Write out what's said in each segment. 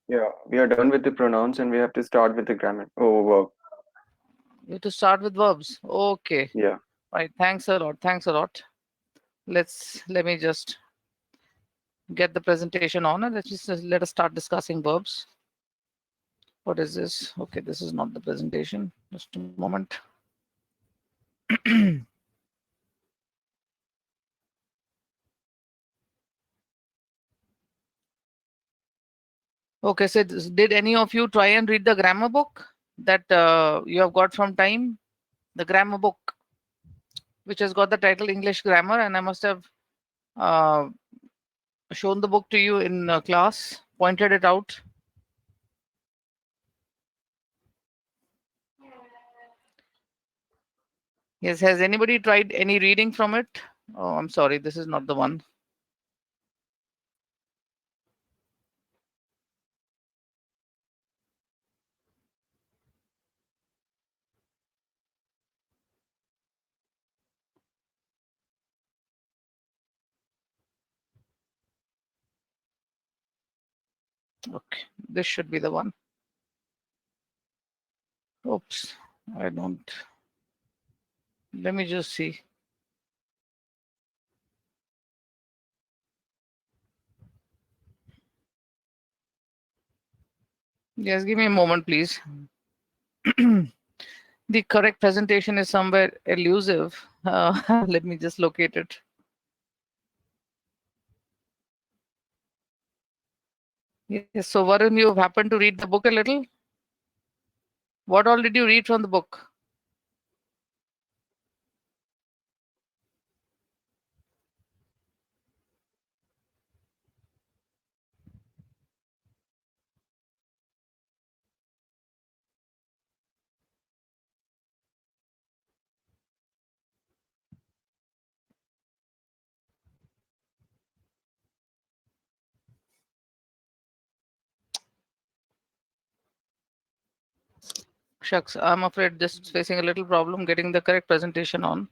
Yeah, we are done with the pronouns and we have to start with the grammar. Oh, verb. You have to start with verbs. Okay. Yeah. Right. Thanks a lot. Thanks a lot. Let me just get the presentation on and let us start discussing verbs. What is this? Okay, this is not the presentation. Just a moment. Okay, so did any of you try and read the grammar book that you have got from time? The grammar book, which has got the title English Grammar, and I must have uh, shown the book to you in class, pointed it out. Yes, has anybody tried any reading from it? Oh, I'm sorry, this is not the one. Okay, this should be the one. Oops, I don't. Let me just see. Yes, give me a moment, please. The correct presentation is somewhere elusive. Let me just locate it. Yes, so Varun, you happened to read the book a little. What all did you read from the book? Shucks, I'm afraid this is facing a little problem getting the correct presentation on.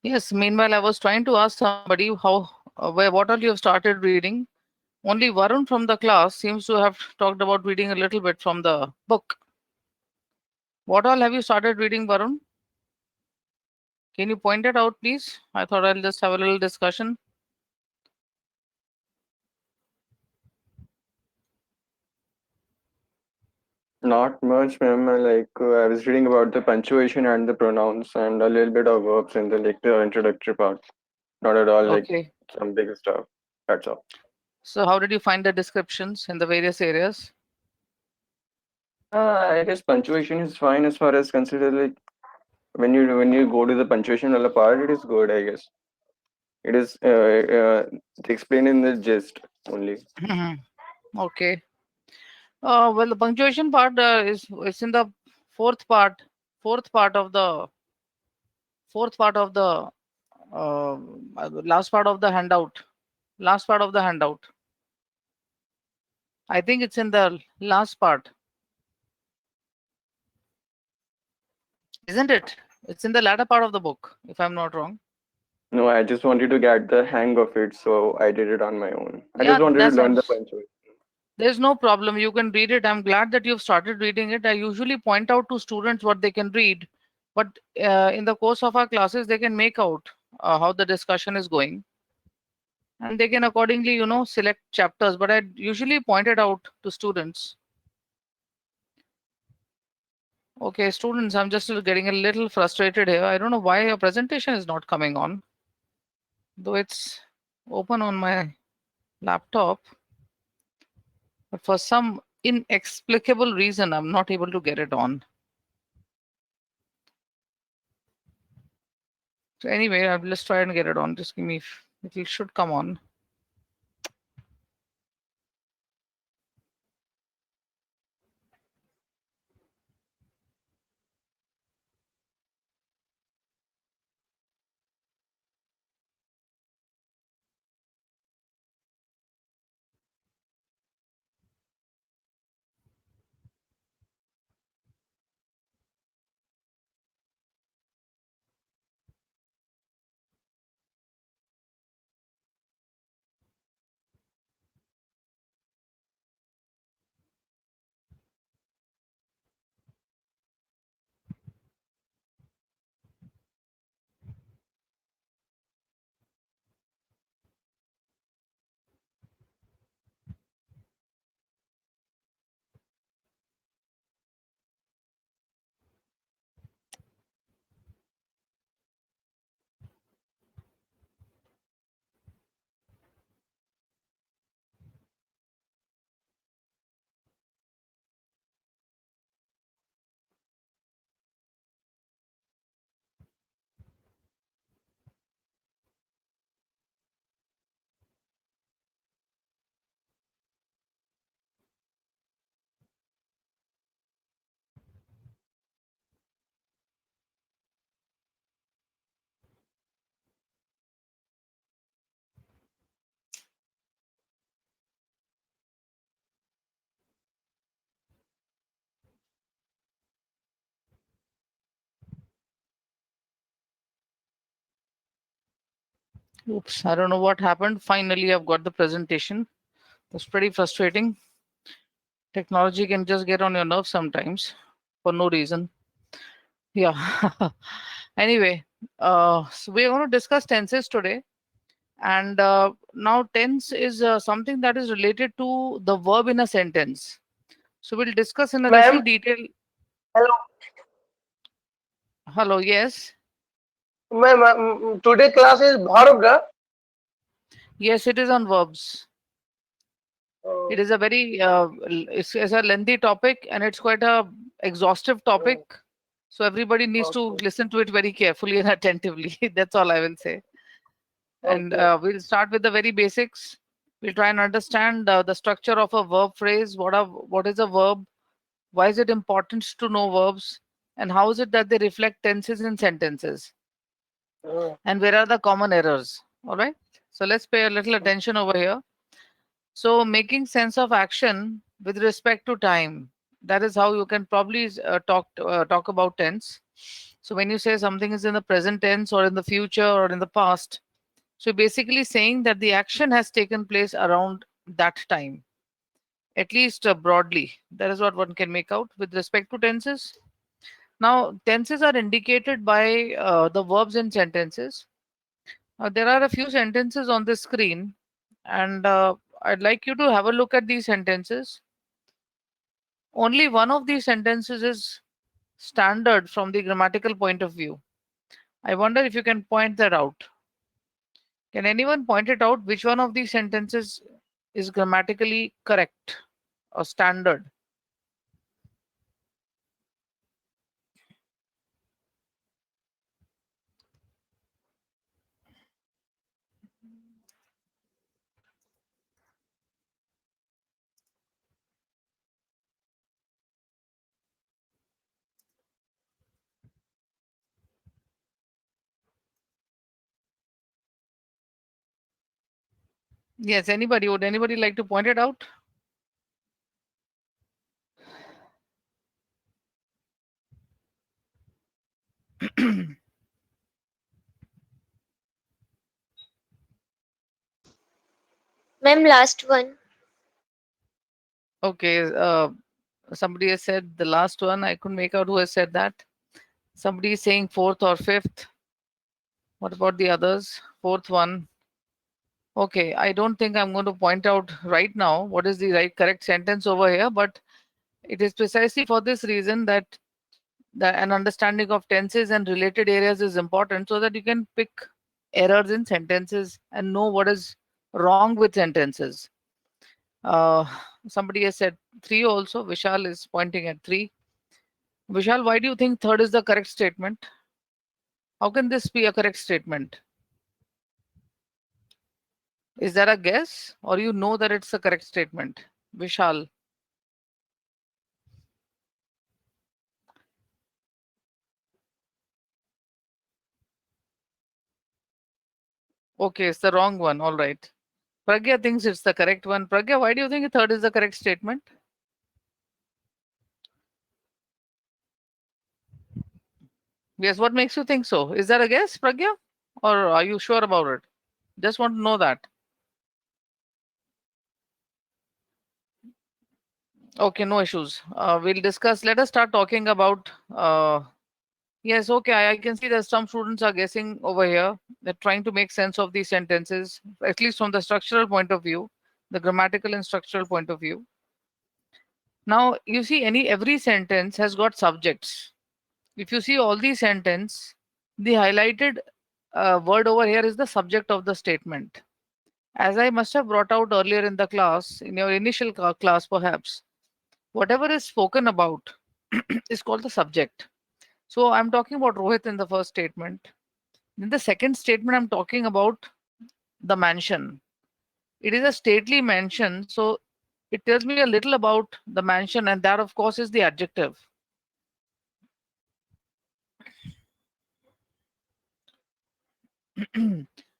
Yes, meanwhile, I was trying to ask somebody what all you have started reading. Only Varun from the class seems to have talked about reading a little bit from the book. What all have you started reading, Varun? Can you point it out, please? I thought I'll just have a little discussion. Not much, ma'am. I was reading about the punctuation and the pronouns and a little bit of verbs in the introductory part. Not at all like Okay. some big stuff. That's all. So, how did you find the descriptions in the various areas? I guess punctuation is fine as far as considered like when you go to the punctuation wala part, it is good. I guess it is explained in the gist only. Okay. Well, the punctuation part is in the fourth part, fourth part of the fourth part of the last part of the handout. Last part of the handout. I think it's in the last part, isn't it? It's in the latter part of the book, if I'm not wrong. No, I just wanted to get the hang of it, so I did it on my own. I Yeah, just wanted to that's learn the punctuation. there's no problem. You can read it. I'm glad that you've started reading it. I usually point out to students what they can read, but in the course of our classes, they can make out how the discussion is going. and they can accordingly, select chapters. But I usually point it out to students. Okay, students, I'm just getting a little frustrated here. I don't know why your presentation is not coming on, though it's open on my laptop, but for some inexplicable reason, I'm not able to get it on. So anyway, let's try and get it on. Just give me, it should come on. Oops, I don't know what happened. Finally, I've got the presentation. That's pretty frustrating. Technology can just get on your nerves sometimes for no reason. Yeah. Anyway, so we're going to discuss tenses today. And now tense is something that is related to the verb in a sentence. So we'll discuss in a little Ma'am, detail. hello. Hello, yes. Ma'am, today class is Bharab, na? Yes, it is on verbs. It Oh, is a very, it's a lengthy topic and it's quite a exhaustive topic. oh, So everybody needs to okay, listen to it very carefully and attentively. That's all I will say. And okay. we'll start with the very basics. We'll try and understand the structure of a verb phrase. What is a verb? Why is it important to know verbs? And how is it that they reflect tenses in sentences? Oh, And where are the common errors? All right. So let's pay a little attention over here. So making sense of action with respect to time. That is how you can probably talk about tense. So when you say something is in the present tense or in the future or in the past, so basically saying that the action has taken place around that time, at least broadly. That is what one can make out with respect to tenses. Now, tenses are indicated by the verbs in sentences. There are a few sentences on the screen, and I'd like you to have a look at these sentences. Only one of these sentences is standard from the grammatical point of view. I wonder if you can point that out. Can anyone point it out which one of these sentences is grammatically correct or standard? Yes, anybody? Would anybody like to point it out? Ma'am, last one. Okay, somebody has said the last one. I couldn't make out who has said that. Somebody is saying fourth or fifth. What about the others? Fourth one. Okay, I don't think I'm going to point out right now what is the correct sentence over here, but it is precisely for this reason that an understanding of tenses and related areas is important so that you can pick errors in sentences and know what is wrong with sentences. Uh, Somebody has said 3 also. Vishal is pointing at 3. Vishal, why do you think third is the correct statement? How can this be a correct statement? Is that a guess or you know that it's a correct statement? Vishal. Okay, it's the wrong one. All right. Pragya thinks it's the correct one. Pragya, why do you think third is the correct statement? Yes, what makes you think so? Is that a guess, Pragya? Or are you sure about it? Just want to know that. Okay, no issues. We'll discuss. Let us start talking about. Yes, okay. I can see that some students are guessing over here. They're trying to make sense of these sentences, at least from the structural point of view, the grammatical and structural point of view. Now, you see, every sentence has got subjects. If you see all these sentence, the highlighted word over here is the subject of the statement. As I must have brought out earlier in the class, in your initial class perhaps, whatever is spoken about is called the subject. So I'm talking about Rohit in the first statement. In the second statement, I'm talking about the mansion. It is a stately mansion, so it tells me a little about the mansion, and that, of course, is the adjective.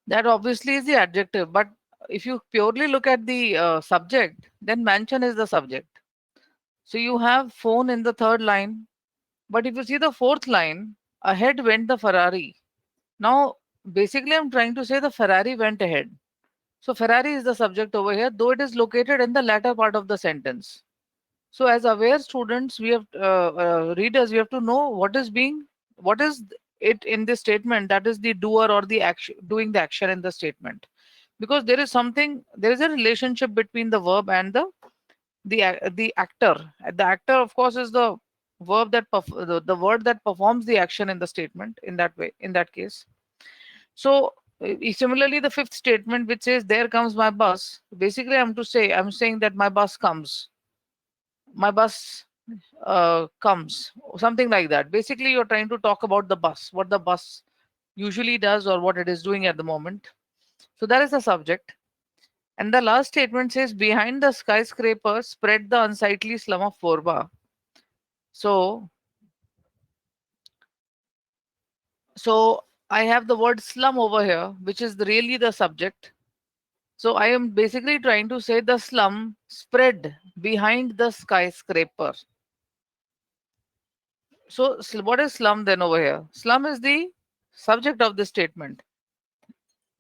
That obviously is the adjective, but if you purely look at the subject, then mansion is the subject. So you have phone in the third line, but if you see the fourth line, ahead went the Ferrari. Now, basically, I'm trying to say the Ferrari went ahead. So Ferrari is the subject over here, though it is located in the latter part of the sentence. So as aware students, we have readers, we have to know what is it in this statement, that is the doer or the action, doing the action in the statement, because there is a relationship between the verb and the actor. The actor, of course, is the verb the word that performs the action in the statement. In that way, in that case, so similarly, the fifth statement, which says "There comes my bus," basically, I'm saying that my bus comes, something like that. Basically, you're trying to talk about the bus, what the bus usually does or what it is doing at the moment. So that is the subject. And the last statement says, "Behind the skyscraper spread the unsightly slum of Forba." So, so I have the word slum over here, which is really the subject. So I am basically trying to say the slum spread behind the skyscraper. So what is slum then over here? Slum is the subject of the statement.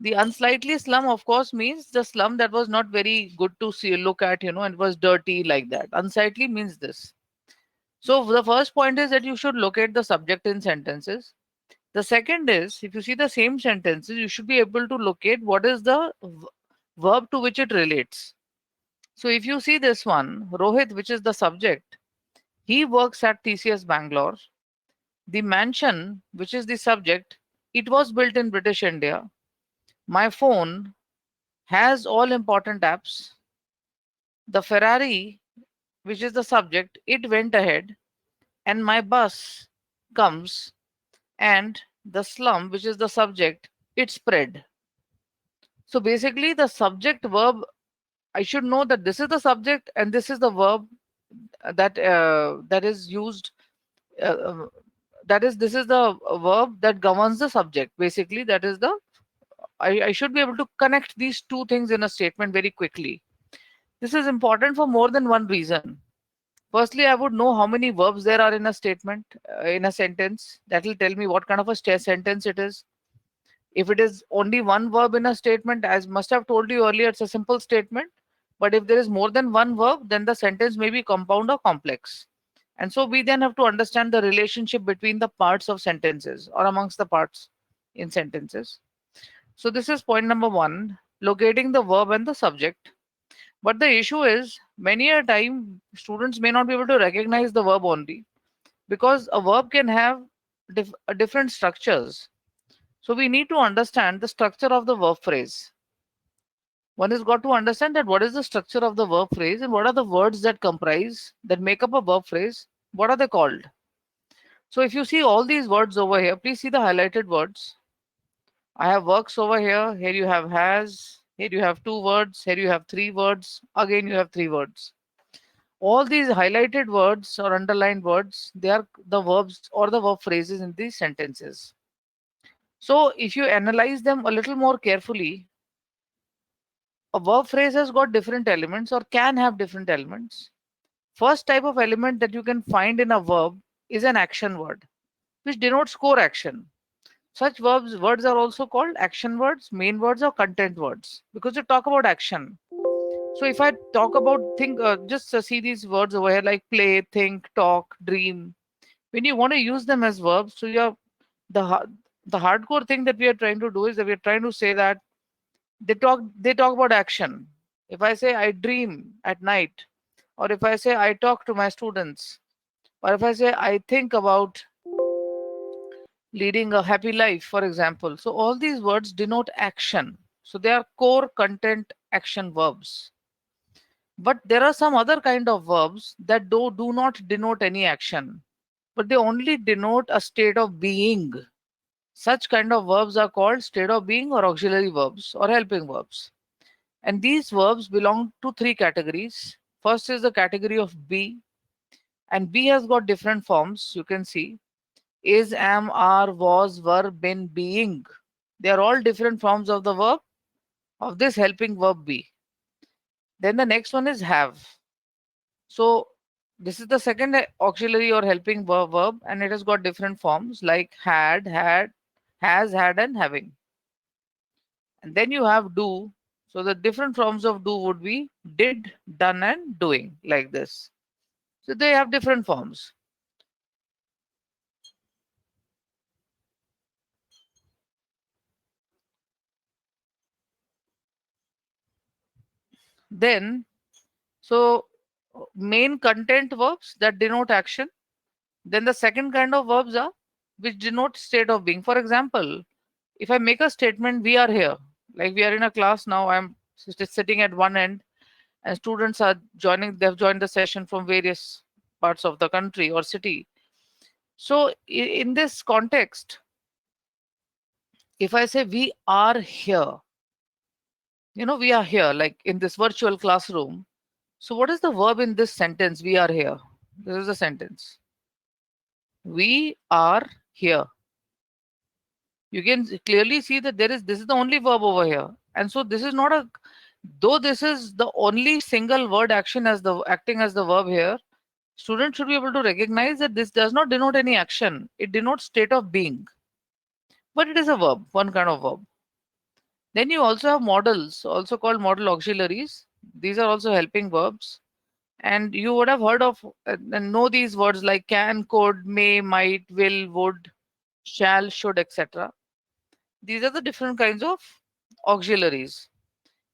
The unsightly slum, of course, means the slum that was not very good to see, look at, and was dirty like that. Unsightly means this. So the first point is that you should locate the subject in sentences. The second is, if you see the same sentences, you should be able to locate what is the verb to which it relates. So if you see this one, Rohit, which is the subject, he works at TCS Bangalore. The mansion, which is the subject, it was built in British India. My phone has all important apps. The Ferrari, which is the subject, it went ahead. And my bus comes. And the slum, which is the subject, it spread. So basically, the subject verb, I should know that this is the subject and this is the verb that is used. Uh, that is, this is the verb that governs the subject. Basically, that is I should be able to connect these two things in a statement very quickly. This is important for more than one reason. Firstly, I would know how many verbs there are in a statement, in a sentence. That will tell me what kind of a sentence it is. If it is only one verb in a statement, as must have told you earlier, it's a simple statement. But if there is more than one verb, then the sentence may be compound or complex. And so we then have to understand the relationship between the parts of sentences or amongst the parts in sentences. So this is point number one. locating the verb and the subject. But the issue is, many a time, students may not be able to recognize the verb only because a verb can have different structures. So we need to understand the structure of the verb phrase. One has got to understand that what is the structure of the verb phrase and what are the words that comprise, that make up a verb phrase. What are they called? So if you see all these words over here, please see the highlighted words. I have works over here. Here you have has. Here you have two words. Here you have three words. Again, you have three words. All these highlighted words or underlined words, they are the verbs or the verb phrases in these sentences. So if you analyze them a little more carefully, a verb phrase has got different elements or can have different elements. First type of element that you can find in a verb is an action word, which denotes core action. Such words are also called action words, main words, or content words because they talk about action. So if I talk about just see these words over here like play, think, talk, dream. When you want to use them as verbs, so you're the the hardcore thing that we are trying to do is that we are trying to say that they talk about action. If I say I dream at night, or if I say I talk to my students, or if I say I think about leading a happy life, for example. So all these words denote action. So they are core content action verbs. But there are some other kind of verbs that do not denote any action, but they only denote a state of being. Such kind of verbs are called state of being or auxiliary verbs or helping verbs. And these verbs belong to three categories. First is the category of be, and be has got different forms. You can see is, am, are, was, were, been, being. They are all different forms of the verb of this helping verb be. Then the next one is have. So this is the second auxiliary or helping verb, and it has got different forms like had, has, had, and having. And then you have do. So the different forms of do would be did, done, and doing, like this. So they have different forms. Then, so main content verbs that denote action. Then the second kind of verbs are which denote state of being. For example, if I make a statement, we are here, like we are in a class now, I'm sitting at one end and students are joining, they've joined the session from various parts of the country or city. So in this context, if I say we are here, we are here, like in this virtual classroom. So what is the verb in this sentence? We are here. This is a sentence. We are here. You can clearly see that this is the only verb over here. And so this is not a, though this is the only single word action as the acting as the verb here, students should be able to recognize that this does not denote any action. It denotes state of being. But it is a verb, one kind of verb. Then you also have modals, also called modal auxiliaries. These are also helping verbs. And you would have heard of and know these words like can, could, may, might, will, would, shall, should, etc. These are the different kinds of auxiliaries.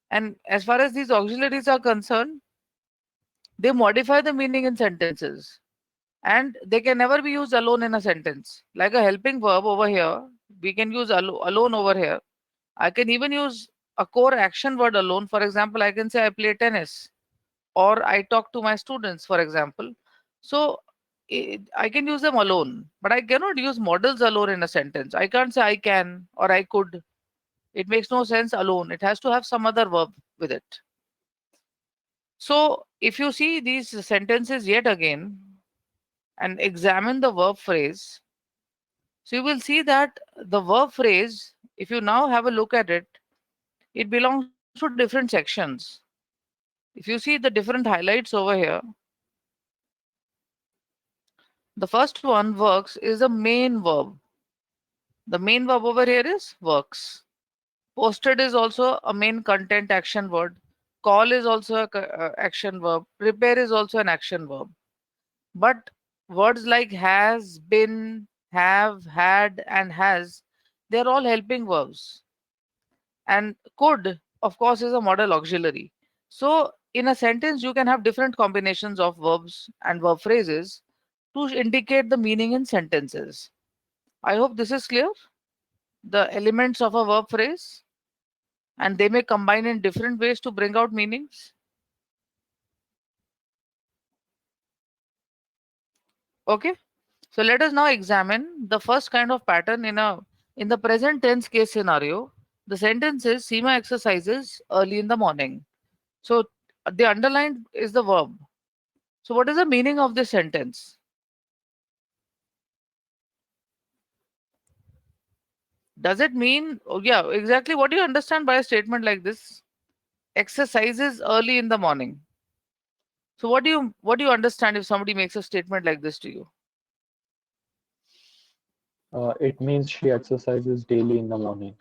And as far as these auxiliaries are concerned, they modify the meaning in sentences. And they can never be used alone in a sentence. Like a helping verb over here, we can use alone over here. I can even use a core action word alone. For example, I can say I play tennis or I talk to my students, for example. So I can use them alone, but I cannot use models alone in a sentence. I can't say I can or I could. It makes no sense alone. It has to have some other verb with it. So if you see these sentences yet again and examine the verb phrase, so you will see that the verb phrase, if you now have a look at it, it belongs to different sections. If you see the different highlights over here, the first one, works, is a main verb. The main verb over here is works. Posted is also a main content action word. Call is also a action verb. Prepare is also an action verb. But words like has, been, have, had, and has, they're all helping verbs. And could of course, is a model auxiliary. So, in a sentence, you can have different combinations of verbs and verb phrases to indicate the meaning in sentences. I hope this is clear. The elements of a verb phrase, and they may combine in different ways to bring out meanings. Okay. So let us now examine the first kind of pattern in the present tense case scenario. The sentence is Seema exercises early in the morning. So the underlined is the verb. So what is the meaning of this sentence? Does it mean, oh yeah, exactly what do you understand by a statement like this? Exercises early in the morning. So what do you understand if somebody makes a statement like this to you? It means she exercises daily in the morning.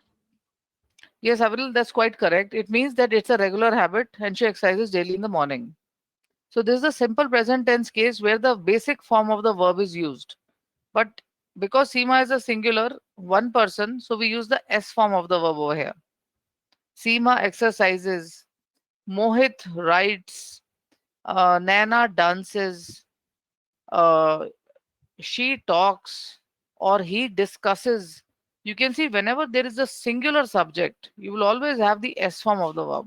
Yes, Avril, that's quite correct. It means that it's a regular habit and she exercises daily in the morning. So this is a simple present tense case where the basic form of the verb is used. But because Seema is a singular, one person, so we use the S form of the verb over here. Seema exercises, Mohit writes, Nana dances, uh, she talks, or he discusses. You can see whenever there is a singular subject, you will always have the S form of the verb.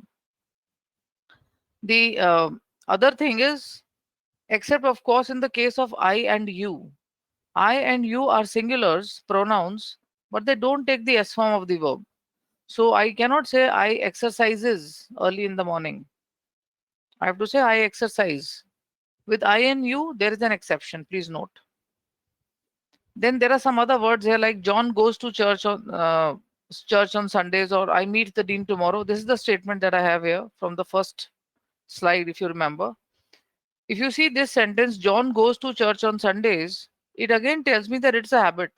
The other thing is, except of course in the case of I and you. I and you are singulars, pronouns, but they don't take the S form of the verb. So I cannot say I exercises early in the morning. I have to say I exercise. With I and you, there is an exception. Please note. Then there are some other words here like John goes to church on Sundays, or I meet the dean tomorrow. This is the statement that I have here from the first slide, if you remember. If you see this sentence, John goes to church on Sundays, it again tells me that it's a habit.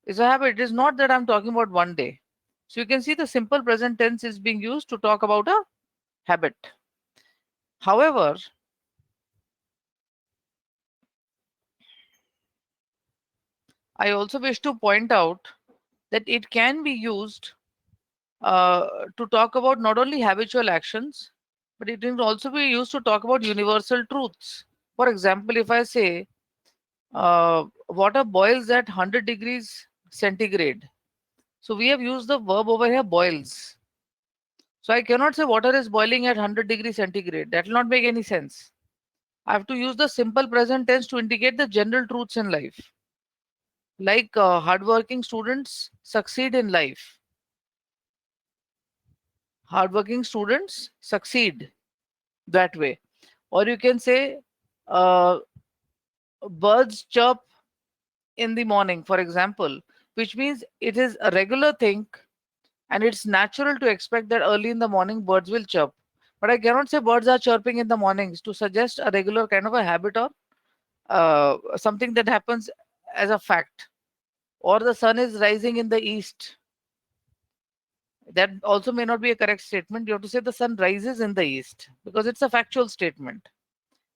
It's a habit. It is not that I'm talking about one day. So you can see the simple present tense is being used to talk about a habit. However, I also wish to point out that it can be used to talk about not only habitual actions, but it can also be used to talk about universal truths. For example, if I say water boils at 100 degrees centigrade, so we have used the verb over here boils. So I cannot say water is boiling at 100 degrees centigrade. That will not make any sense. I have to use the simple present tense to indicate the general truths in life. Like hardworking students succeed in life. Hardworking students succeed that way. Or you can say uh, birds chirp in the morning, for example, which means it is a regular thing and it's natural to expect that early in the morning birds will chirp. But I cannot say birds are chirping in the mornings to suggest a regular kind of a habit or something that happens as a fact. Or the sun is rising in the east. That also may not be a correct statement. You have to say the sun rises in the east because it's a factual statement.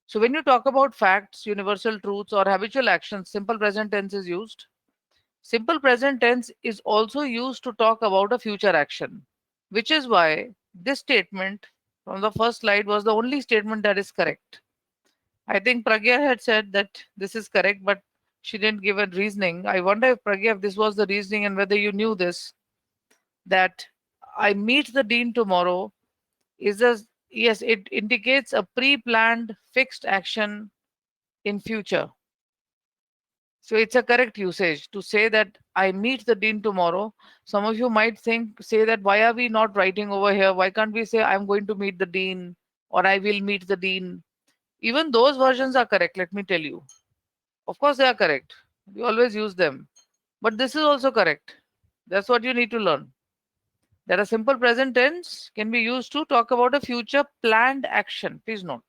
So when you talk about facts, universal truths, or habitual actions, simple present tense is used. Simple present tense is also used to talk about a future action, which is why this statement from the first slide was the only statement that is correct. I think Pragya had said that this is correct, but she didn't give a reasoning. I wonder if Pragya, if this was the reasoning and whether you knew this, that I meet the dean tomorrow is a yes, it indicates a pre-planned fixed action in future. So it's a correct usage to say that I meet the dean tomorrow. Some of you might say that why are we not writing over here? Why can't we say I'm going to meet the dean or I will meet the dean? Even those versions are correct, let me tell you. Of course, they are correct. We always use them. But this is also correct. That's what you need to learn. That a simple present tense can be used to talk about a future planned action. Please note.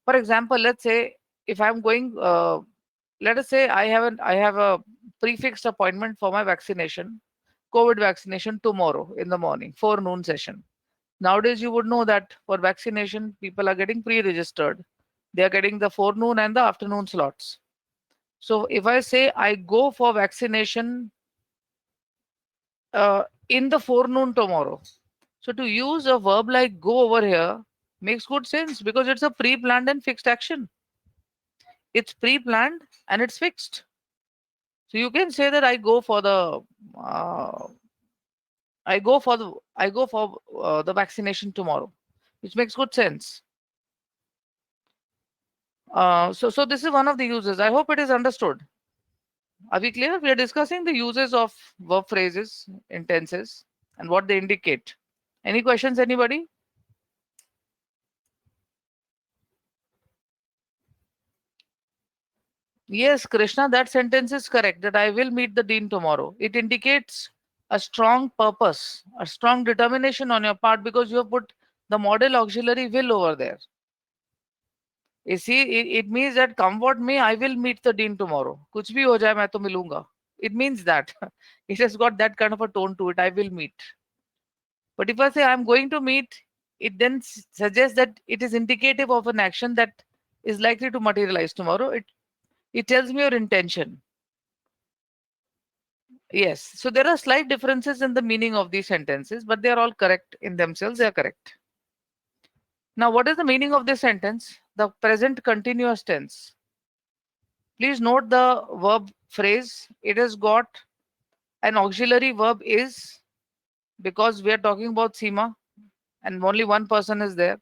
For example, let's say if I'm going, let us say I have a prefixed appointment for my vaccination, COVID vaccination tomorrow in the morning, forenoon session. Nowadays, you would know that for vaccination, people are getting pre-registered. They are getting the forenoon and the afternoon slots. So if I say I go for vaccination in the forenoon tomorrow, So to use a verb like go over here makes good sense because it's a pre-planned and fixed action. It's pre-planned and it's fixed. So you can say that uh, I go for the vaccination tomorrow, which makes good sense. So this is one of the uses. I hope it is understood. Are we clear? We are discussing the uses of verb phrases in tenses and what they indicate. Any questions, anybody? Yes, Krishna, that sentence is correct that I will meet the dean tomorrow. It indicates a strong purpose, a strong determination on your part because you have put the model auxiliary will over there. You see, it means that come what may, I will meet the dean tomorrow. Kuch bhi ho jaye, main to milunga. It means that. It has got that kind of a tone to it. I will meet. But if I say I'm going to meet, it then suggests that it is indicative of an action that is likely to materialize tomorrow. It tells me your intention. Yes. So there are slight differences in the meaning of these sentences, but they are all correct in themselves. They are correct. Now, what is the meaning of this sentence? The present continuous tense. Please note the verb phrase. It has got an auxiliary verb is because we are talking about Seema and only one person is there.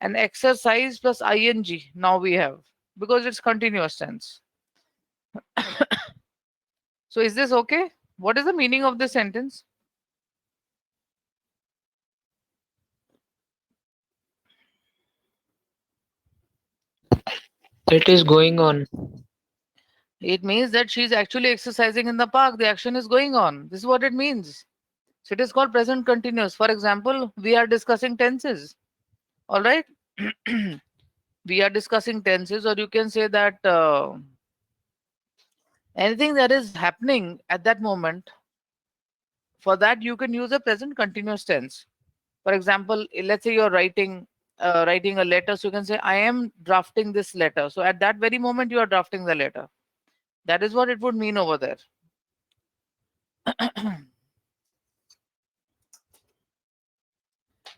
An exercise plus ing now we have because it's continuous tense. So is this okay? What is the meaning of this sentence? It is going on. It means that she's actually exercising in the park. The action is going on. This is what it means. So it is called present continuous. For example, we are discussing tenses. All right. We are discussing tenses, or you can say that anything that is happening at that moment, for that you can use a present continuous tense. For example, let's say you're writing a letter, so you can say I am drafting this letter. So at that very moment you are drafting the letter. That is what it would mean over there.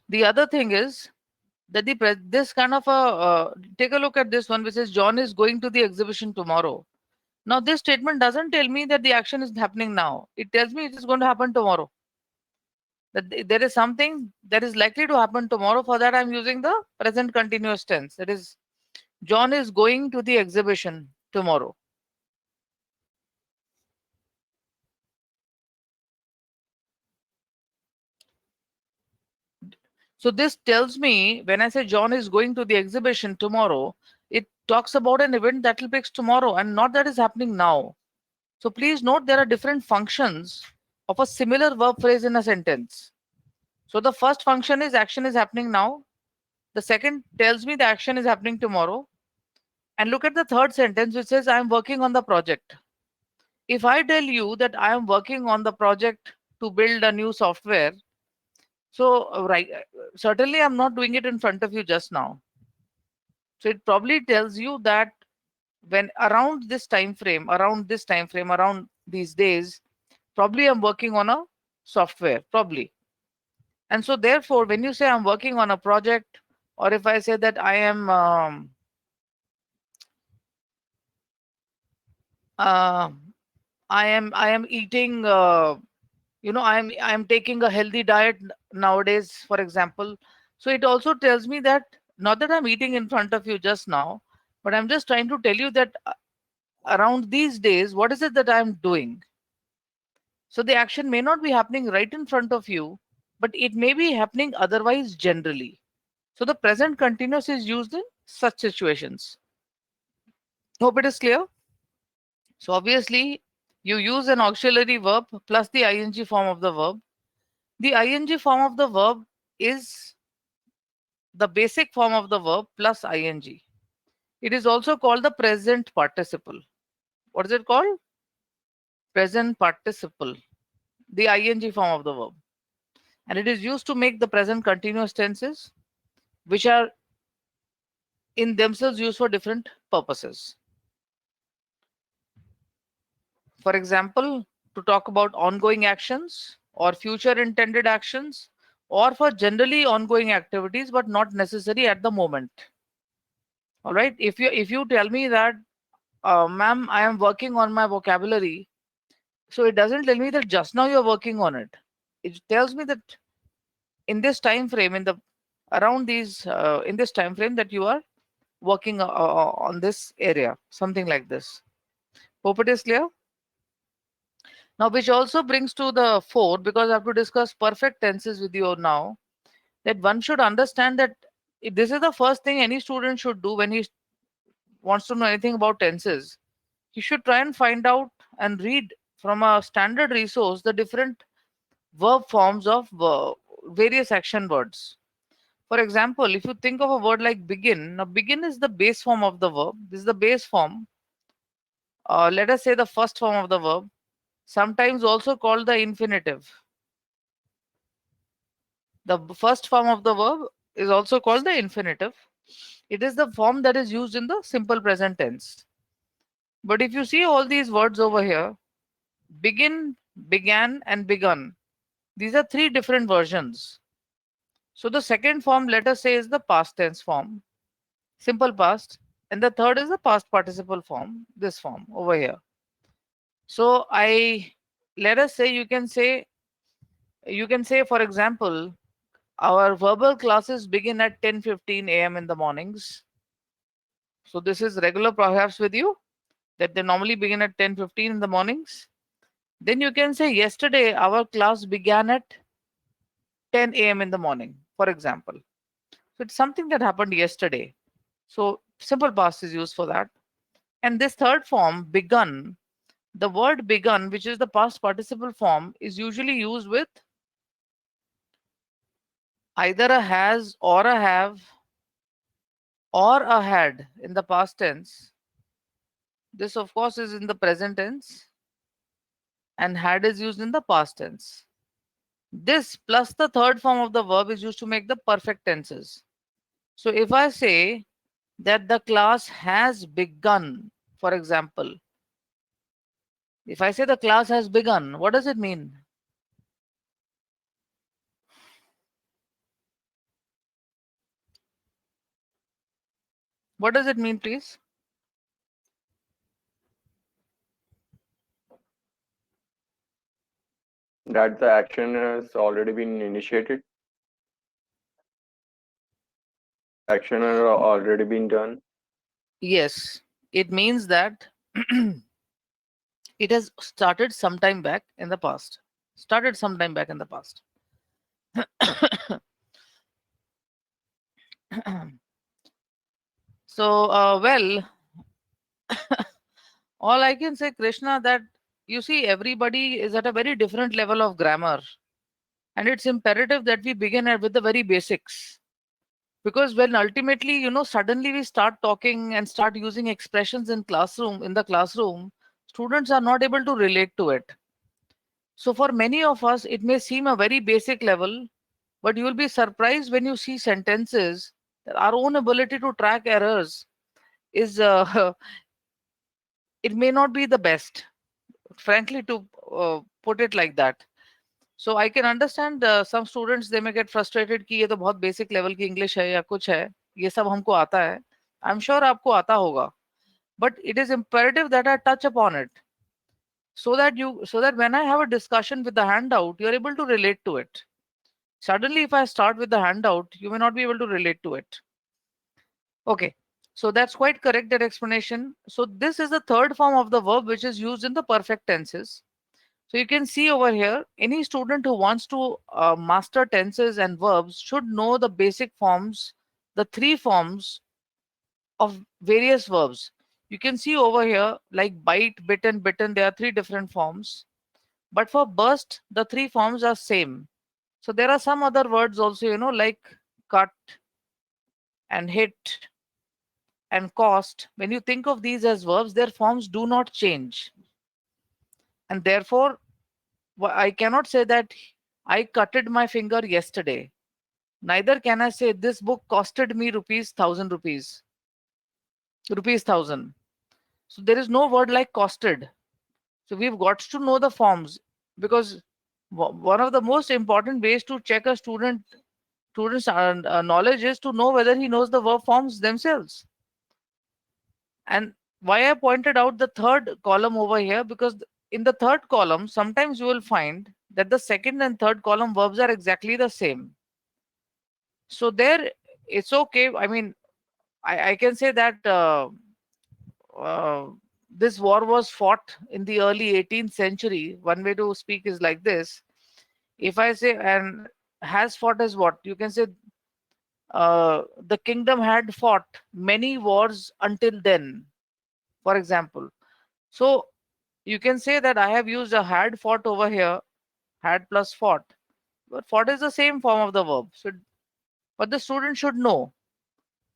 The other thing is that this kind of a take a look at this one which says John is going to the exhibition tomorrow. Now this statement doesn't tell me that the action is happening now. It tells me it is going to happen tomorrow. That there is something that is likely to happen tomorrow. For that I'm using the present continuous tense. That is, John is going to the exhibition tomorrow. So this tells me when I say John is going to the exhibition tomorrow, it talks about an event that will take tomorrow and not that is happening now. So please note there are different functions of a similar verb phrase in a sentence. So the first function is action is happening now. The second tells me the action is happening tomorrow. And look at the third sentence which says I am working on the project. If I tell you that I am working on the project to build a new software, so certainly I'm not doing it in front of you just now. So it probably tells you that when around this time frame, around these days, probably I'm working on a software, probably. And so therefore, when you say I'm working on a project, or if I say that uh, I am eating I'm taking a healthy diet nowadays, for example. So it also tells me that not that I'm eating in front of you just now, but I'm just trying to tell you that around these days, what is it that I'm doing? So the action may not be happening right in front of you, but it may be happening otherwise generally. So the present continuous is used in such situations. Hope it is clear. So obviously, you use an auxiliary verb plus the ing form of the verb. The ing form of the verb is the basic form of the verb plus ing. It is also called the present participle. What is it called? Present participle. The ing form of the verb. And it is used to make the present continuous tenses, which are in themselves used for different purposes. For example, to talk about ongoing actions or future intended actions or for generally ongoing activities, but not necessary at the moment. All right. If you tell me that, ma'am, I am working on my vocabulary, so it doesn't tell me that just now you're working on it. It tells me that in this time frame, in the around these in this time frame that you are working on this area, something like this. Hope it is clear. Now, which also brings to the fore, because I have to discuss perfect tenses with you now, that one should understand that this is the first thing any student should do when he wants to know anything about tenses. He should try and find out and read from a standard resource the different verb forms of various action words. For example, if you think of a word like begin, now begin is the base form of the verb. This is the base form. Let us say the first form of the verb, sometimes also called the infinitive. The first form of the verb is also called the infinitive. It is the form that is used in the simple present tense. But if you see all these words over here, begin, began, and begun, these are three different versions. So the second form, let us say, is the past tense form, simple past, and the third is the past participle form, this form over here. So let us say you can say, for example, our verbal classes begin at 10:15 a.m. in the mornings. So this is regular perhaps with you, that they normally begin at 10:15 in the mornings. Then you can say yesterday our class began at 10 a.m. in the morning, for example. So it's something that happened yesterday. So simple past is used for that. And this third form, begun, the word begun, which is the past participle form, is usually used with either a has or a have or a had in the past tense. This, of course, is in the present tense, and had is used in the past tense. This plus the third form of the verb is used to make the perfect tenses. So if I say that the class has begun, for example, if I say the class has begun, what does it mean? What does it mean, please? That the action has already been initiated. Action has already been done. Yes, it means that it has started sometime back in the past. Started sometime back in the past. So, well, all I can say, Krishna, that you see, everybody is at a very different level of grammar, and it's imperative that we begin with the very basics. Because when ultimately, suddenly we start talking and start using expressions in the classroom, students are not able to relate to it. So for many of us, it may seem a very basic level, but you will be surprised when you see sentences that our own ability to track errors is it may not be the best, frankly, to put it like that. So I can understand some students, they may get frustrated कि ये तो बहुत basic level की English है या कुछ है, ये सब हमको आता है. I'm sure आपको आता होगा, but it is imperative that I touch upon it, so that when I have a discussion with the handout, you're able to relate to it. Suddenly, if I start with the handout, you may not be able to relate to it. Okay, so that's quite correct, that explanation. So this is the third form of the verb which is used in the perfect tenses. So you can see over here, any student who wants to master tenses and verbs should know the basic forms, the three forms of various verbs. You can see over here, like bite, bitten, bitten, there are three different forms. But for burst, the three forms are same. So there are some other words also, like cut and hit and cost. When you think of these as verbs, their forms do not change. And therefore, I cannot say that I cutted my finger yesterday. Neither can I say this book costed me rupees 1,000 rupees. Rupees 1,000. So there is no word like costed. So we've got to know the forms, because One of the most important ways to check a student's knowledge is to know whether he knows the verb forms themselves. And why I pointed out the third column over here, because in the third column, sometimes you will find that the second and third column verbs are exactly the same. So there, it's okay. I mean, I can say that uh, this war was fought in the early 18th century. One way to speak is like this. If I say, and has fought is what? You can say the kingdom had fought many wars until then, for example. So you can say that I have used a had fought over here, had plus fought. But fought is the same form of the verb. So, but the student should know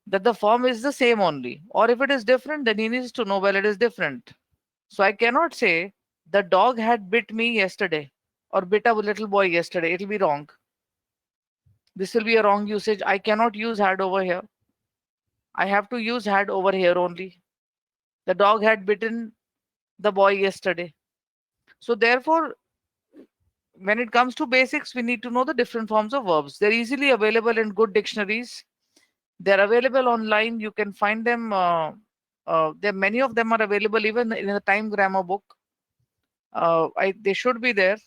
that the form is the same only. Or if it is different, then he needs to know, well, it is different. So I cannot say the dog had bit me yesterday or bit a little boy yesterday. It will be wrong. This will be a wrong usage. I cannot use had over here. I have to use had over here only. The dog had bitten the boy yesterday. So therefore, when it comes to basics, we need to know the different forms of verbs. They're easily available in good dictionaries. They're available online. You can find them. Many of them are available even in the Time Grammar book. They should be there,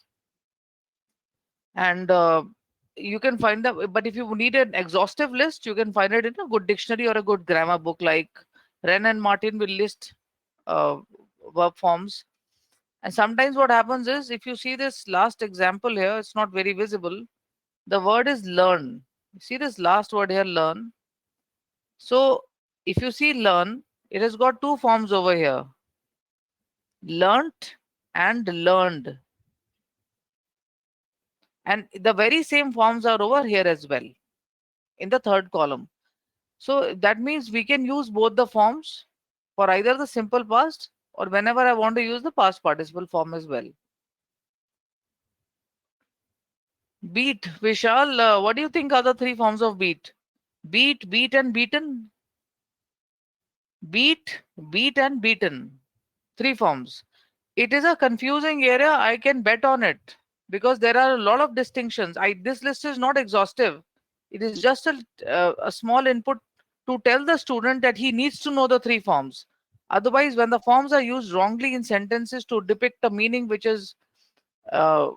and you can find them. But if you need an exhaustive list, you can find it in a good dictionary or a good grammar book. Like Wren and Martin will list uh, verb forms. And sometimes what happens is, if you see this last example here, it's not very visible. The word is learn. You see this last word here, learn. So if you see learn, it has got two forms over here, learnt and learned. And the very same forms are over here as well in the third column. So that means we can use both the forms for either the simple past or whenever I want to use the past participle form as well. Beat, Vishal, what do you think are the three forms of beat? Beat, beat, and beaten. Beat, beat, and beaten. Three forms. It is a confusing area. I can bet on it because there are a lot of distinctions. This list is not exhaustive. It is just a small input to tell the student that he needs to know the three forms. Otherwise, when the forms are used wrongly in sentences to depict a meaning which is uh,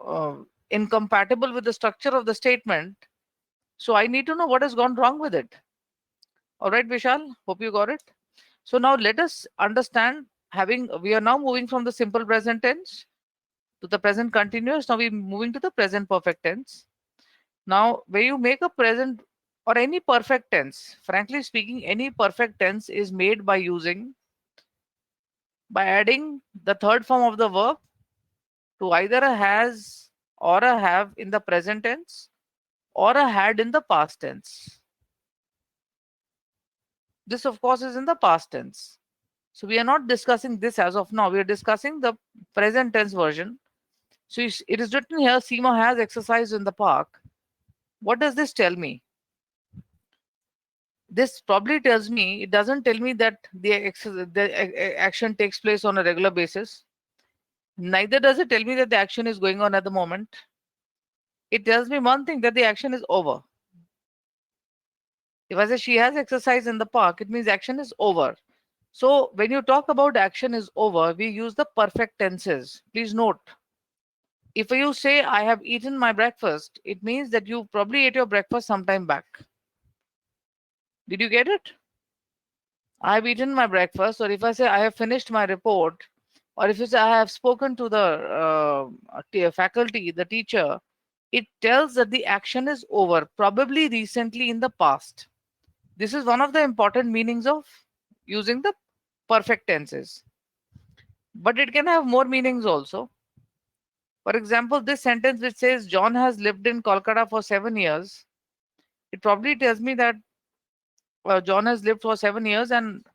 uh, incompatible with the structure of the statement, so I need to know what has gone wrong with it. All right, Vishal, hope you got it. So now let us understand, we are now moving from the simple present tense to the present continuous. Now we're moving to the present perfect tense. Now, where you make a present or any perfect tense, frankly speaking, any perfect tense is made by adding the third form of the verb to either a has or a have in the present tense or a had in the past tense. This, of course, is in the past tense. So we are not discussing this as of now. We are discussing the present tense version. So it is written here, Seema has exercised in the park. What does this tell me? This probably tells me, it doesn't tell me that the action takes place on a regular basis. Neither does it tell me that the action is going on at the moment. It tells me one thing, that the action is over. If I say she has exercised in the park, it means action is over. So when you talk about action is over, we use the perfect tenses. Please note, if you say I have eaten my breakfast, it means that you probably ate your breakfast sometime back. Did you get it? I have eaten my breakfast, or if I say I have finished my report, or if you say I have spoken to the faculty, the teacher, it tells that the action is over, probably recently in the past. This is one of the important meanings of using the perfect tenses. But it can have more meanings also. For example, this sentence which says John has lived in Kolkata for 7 years, it probably tells me that John has lived for 7 years and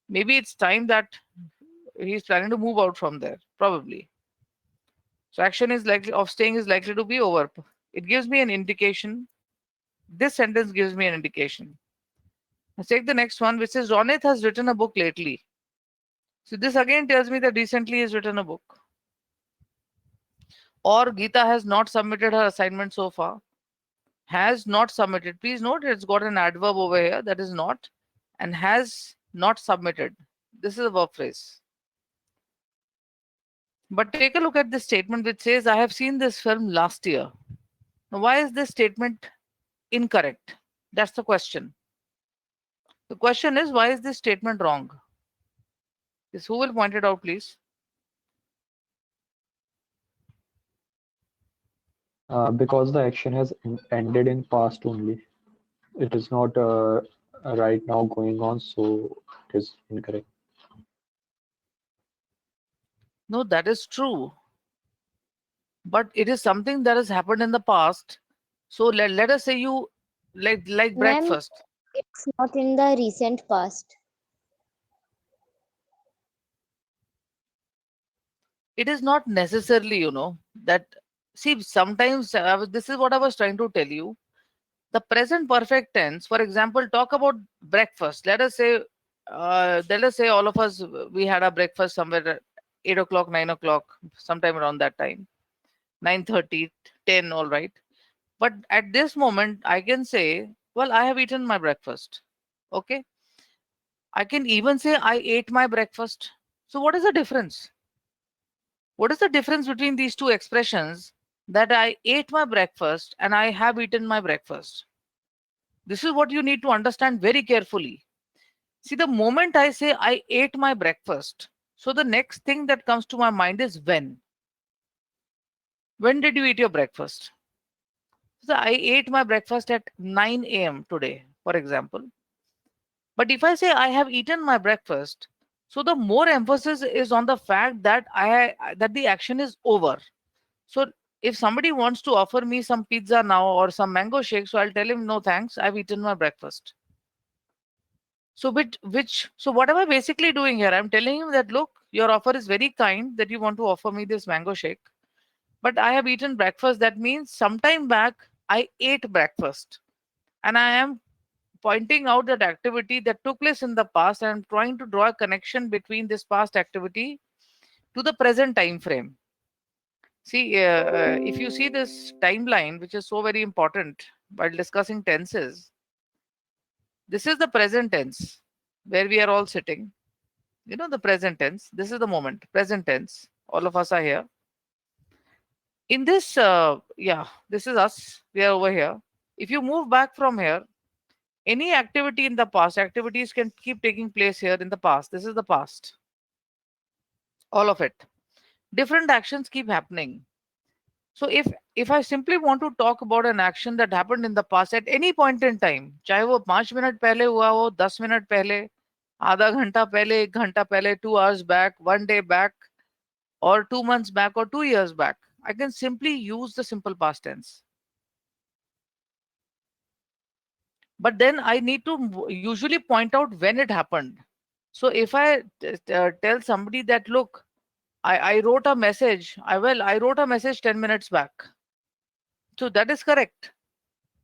maybe it's time that he's planning to move out from there, probably. So action is likely of staying is likely to be over. It gives me an indication. This sentence gives me an indication. Let's take the next one, which says Ronit has written a book lately. So this again tells me that recently he's written a book. Or Geeta has not submitted her assignment so far. Has not submitted. Please note it's got an adverb over here, that is not, and has not submitted. This is a verb phrase. But take a look at this statement which says, I have seen this film last year. Now, why is this statement incorrect? That's the question. The question is, why is this statement wrong? Yes, who will point it out, please? Because the action has ended in past only. It is not right now going on, so it is incorrect. No, that is true. But it is something that has happened in the past. So let us say you like Ma'am, breakfast. it's not in the recent past. It is not necessarily, that see sometimes this is what I was trying to tell you. The present perfect tense, for example, talk about breakfast. Let us say all of us we had a breakfast somewhere at 8 o'clock, 9 o'clock, sometime around that time, 9:30, 10, all right. But at this moment, I can say, well, I have eaten my breakfast. Okay. I can even say I ate my breakfast. So what is the difference? What is the difference between these two expressions, that I ate my breakfast and I have eaten my breakfast? This is what you need to understand very carefully. See, the moment I say I ate my breakfast, so the next thing that comes to my mind is when. When did you eat your breakfast? So I ate my breakfast at 9 a.m. today, for example. But if I say I have eaten my breakfast, so the more emphasis is on the fact that that the action is over. So if somebody wants to offer me some pizza now or some mango shake, so I'll tell him no thanks, I've eaten my breakfast. So what am I basically doing here? I'm telling him that look, your offer is very kind that you want to offer me this mango shake, but I have eaten breakfast. That means sometime back I ate breakfast, and I am pointing out that activity that took place in the past, and I'm trying to draw a connection between this past activity to the present time frame. See, if you see this timeline, which is so very important while discussing tenses, this is the present tense where we are all sitting. The present tense. This is the moment, present tense. All of us are here. In this, yeah, this is us. We are over here. If you move back from here, any activity in the past, activities can keep taking place here in the past. This is the past. All of it. Different actions keep happening. So if I simply want to talk about an action that happened in the past at any point in time, चाहे वो 5 minute पहले हुआ हो, 10 minute पहले, आधा घंटा पहले, 1 घंटा पहले, 2 hours back, 1 day back, or 2 months back, or 2 years back, I can simply use the simple past tense. But then I need to usually point out when it happened. So if I tell somebody that look, I wrote a message, I wrote a message 10 minutes back. So that is correct.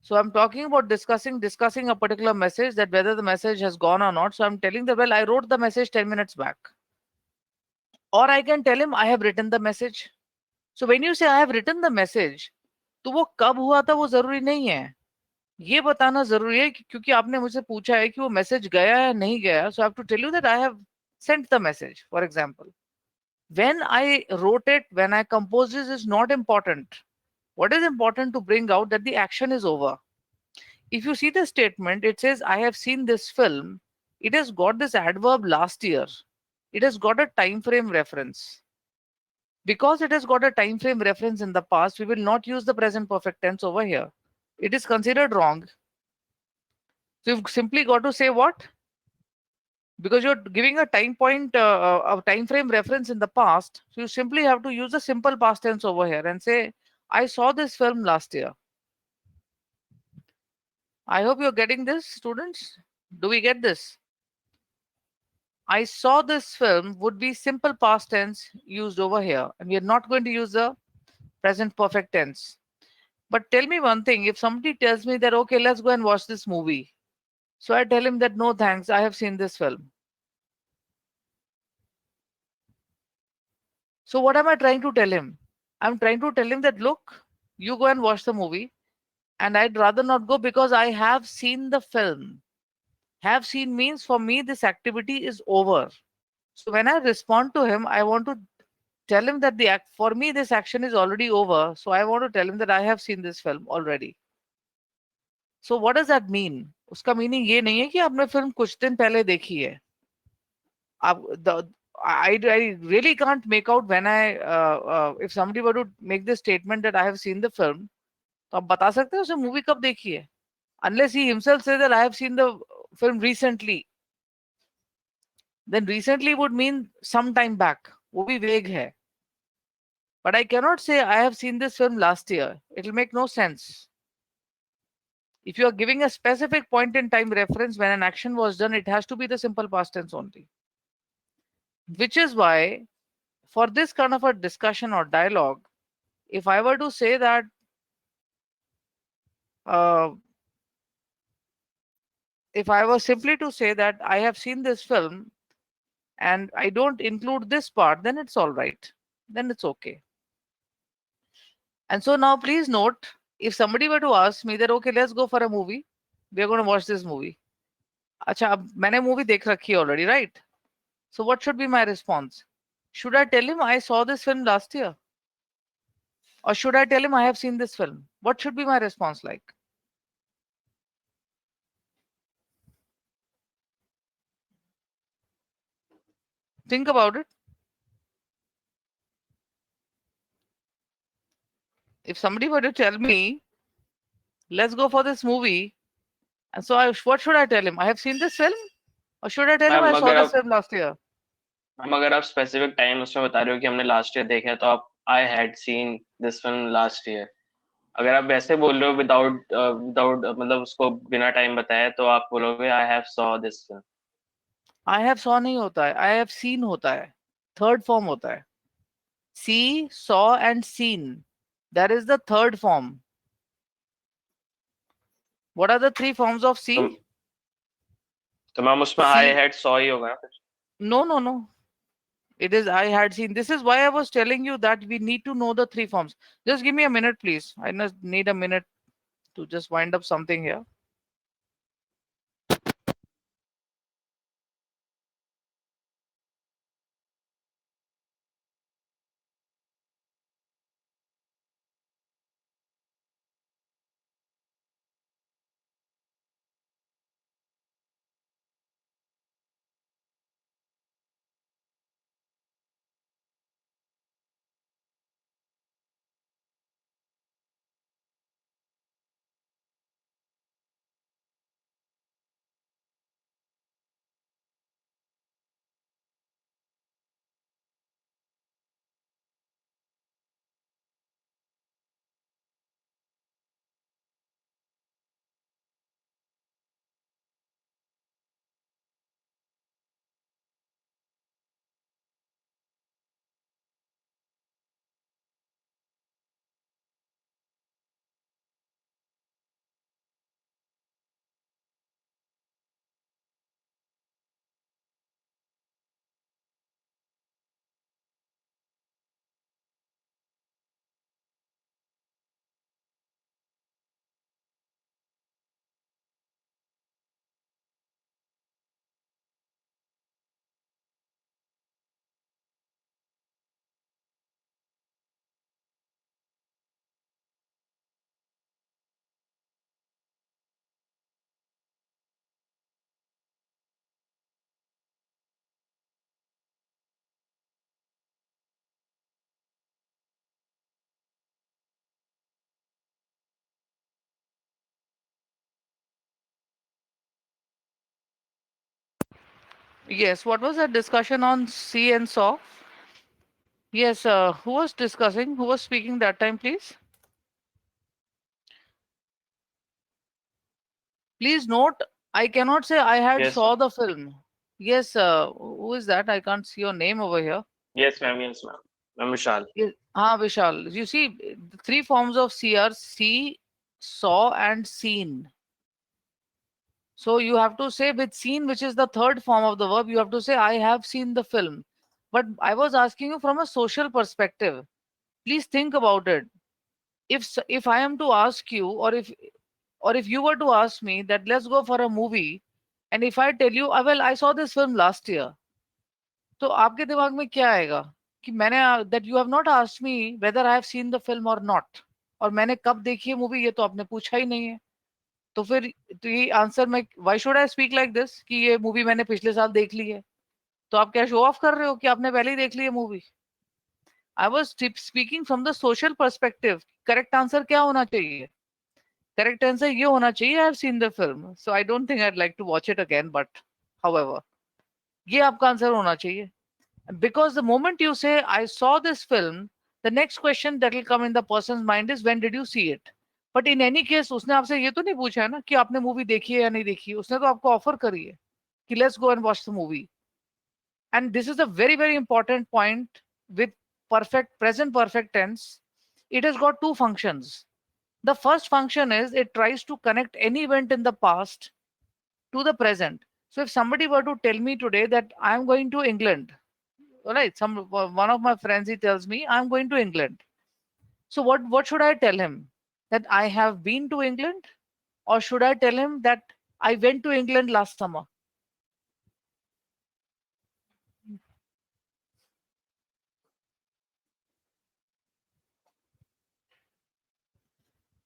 So I'm talking about discussing a particular message, that whether the message has gone or not. So I'm telling them, well, I wrote the message 10 minutes back. Or I can tell him I have written the message. So when you say I have written the message, तो वो कब हुआ था वो जरूरी नहीं है, ये बताना जरूरी है क्योंकि आपने मुझसे पूछा है कि वो मैसेज गया या नहीं गया. So I have to tell you that I have sent the message. For example, when I wrote it, when I composed it is not important. What is important to bring out that the action is over. If you see the statement, it says, I have seen this film. It has got this adverb last year. It has got a time frame reference. Because it has got a time frame reference in the past, we will not use the present perfect tense over here. It is considered wrong. So you've simply got to say what? Because you're giving a time point, a time frame reference in the past. So you simply have to use the simple past tense over here and say, I saw this film last year. I hope you're getting this, students. Do we get this? I saw this film would be simple past tense used over here, and we are not going to use the present perfect tense. But tell me one thing, if somebody tells me that, okay, let's go and watch this movie. So I tell him that, no, thanks, I have seen this film. So what am I trying to tell him? I'm trying to tell him that, look, you go and watch the movie, and I'd rather not go because I have seen the film. Have seen means for me, this activity is over. So when I respond to him, I want to tell him that the act for me, this action is already over. So I want to tell him that I have seen this film already. So what does that mean? उसका meaning ये नहीं है कि आपने film कुछ दिन पहले देखी है. I really can't make out when if somebody were to make this statement that I have seen the film, तो आप बता सकते हैं उसे मूवी कब देखी है? Unless he himself says that I have seen the film recently, then recently would mean some time back. वो भी vague है. But I cannot say I have seen this film last year. It will make no sense. If you are giving a specific point in time reference when an action was done, it has to be the simple past tense only. Which is why, for this kind of a discussion or dialogue, if I were to say that if I were simply to say that I have seen this film and I don't include this part, then it's all right. Then it's okay. And so now please note, if somebody were to ask me that, okay, let's go for a movie, we are going to watch this movie. अच्छा, अब मैंने movie देख रखी है already, right? So what should be my response? Should I tell him I saw this film last year? Or should I tell him I have seen this film? What should be my response like? Think about it. If somebody were to tell me, let's go for this movie, and so what should I tell him? I have seen this film? Or should I tell him ma'am I saw अगर this आप film last year? Ma'am अगर आप specific time उसमें बता रहे हो कि हमने लास्ट ईयर देखा है, तो आप I had seen this film last year. अगर आप वैसे बोल रहे हो विदाउट विदाउट मतलब उसको बिना टाइम बताए, तो आप बोलोगे I have saw this film. I have saw नहीं होता है, I have seen होता है. Third form होता है. See, saw and seen. That is the third form. What are the three forms of see? तो मैम उसमें आई See- हैड सॉ ही होगा ना फिर. No, no, no. It is I had seen. This is why I was telling you that we need to know the three forms. Just give me a minute, please. I just need a minute to just wind up something here. Yes, what was that discussion on see and saw? Yes, who was discussing? Who was speaking that time, please? Please note, I cannot say I had Yes, saw the film. Yes, who is that? I can't see your name over here. yes ma'am, yes ma'am. Ma'am Vishal. Yes. Vishal. You see, the three forms of see are see, saw, and seen. So you have to say with seen, which is the third form of the verb, you have to say I have seen the film. But I was asking you from a social perspective. please think about it. If I am to ask you, or if you were to ask me that let's go for a movie, and if I tell you, well, I saw this film last year, तो आपके दिमाग में क्या आएगा कि मैंने that you have not asked me whether I have seen the film or not, और मैंने कब देखी है मूवी ये तो आपने पूछा ही नहीं है. तो फिर तो ये आंसर में why should I speak like this कि ये मूवी मैंने पिछले साल देख ली है. तो आप क्या शो ऑफ कर रहे हो कि आपने पहले ही देख ली है movie. I was speaking from the social perspective. Correct answer क्या होना चाहिए? करेक्ट आंसर ये होना चाहिए I have seen the film, so I don't think I like to watch it again, but however ये आपका आंसर होना चाहिए. Because the moment you say I saw this film, the next question that will come in the person's mind is when did you see it. But in any case उसने आपसे ये तो नहीं पूछा है ना कि आपने मूवी देखी है या नहीं देखी. उसने तो आपको ऑफर करी है कि let's go and watch the movie. And this is a very very important point with present perfect tense. It has got two functions. The first function is it tries to connect any event in the past to the present. So if somebody were to tell me today that I'm going to England, right, one of my friends, he tells me I'm going to England. So what should I tell him? That I have been to England, or should I tell him that I went to England last summer?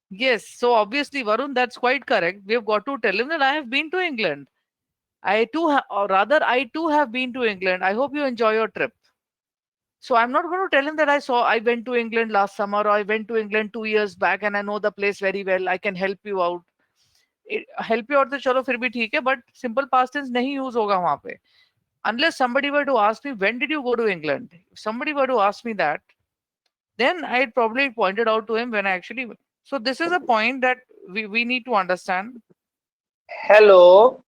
Yes, so obviously Varun, that's quite correct. We have got to tell him that I have been to England. Or rather I too have been to England. I hope you enjoy your trip. So I'm not going to tell him that I went to England last summer, or I went to England 2 years back and I know the place very well. I can help you out. Help you out तो चलो फिर भी ठीक है, but simple past tense नहीं use होगा वहाँ पे. Unless somebody were to ask me, when did you go to England? If somebody were to ask me that, then I'd probably pointed out to him when I actually. So this is a point that we need to understand. Hello.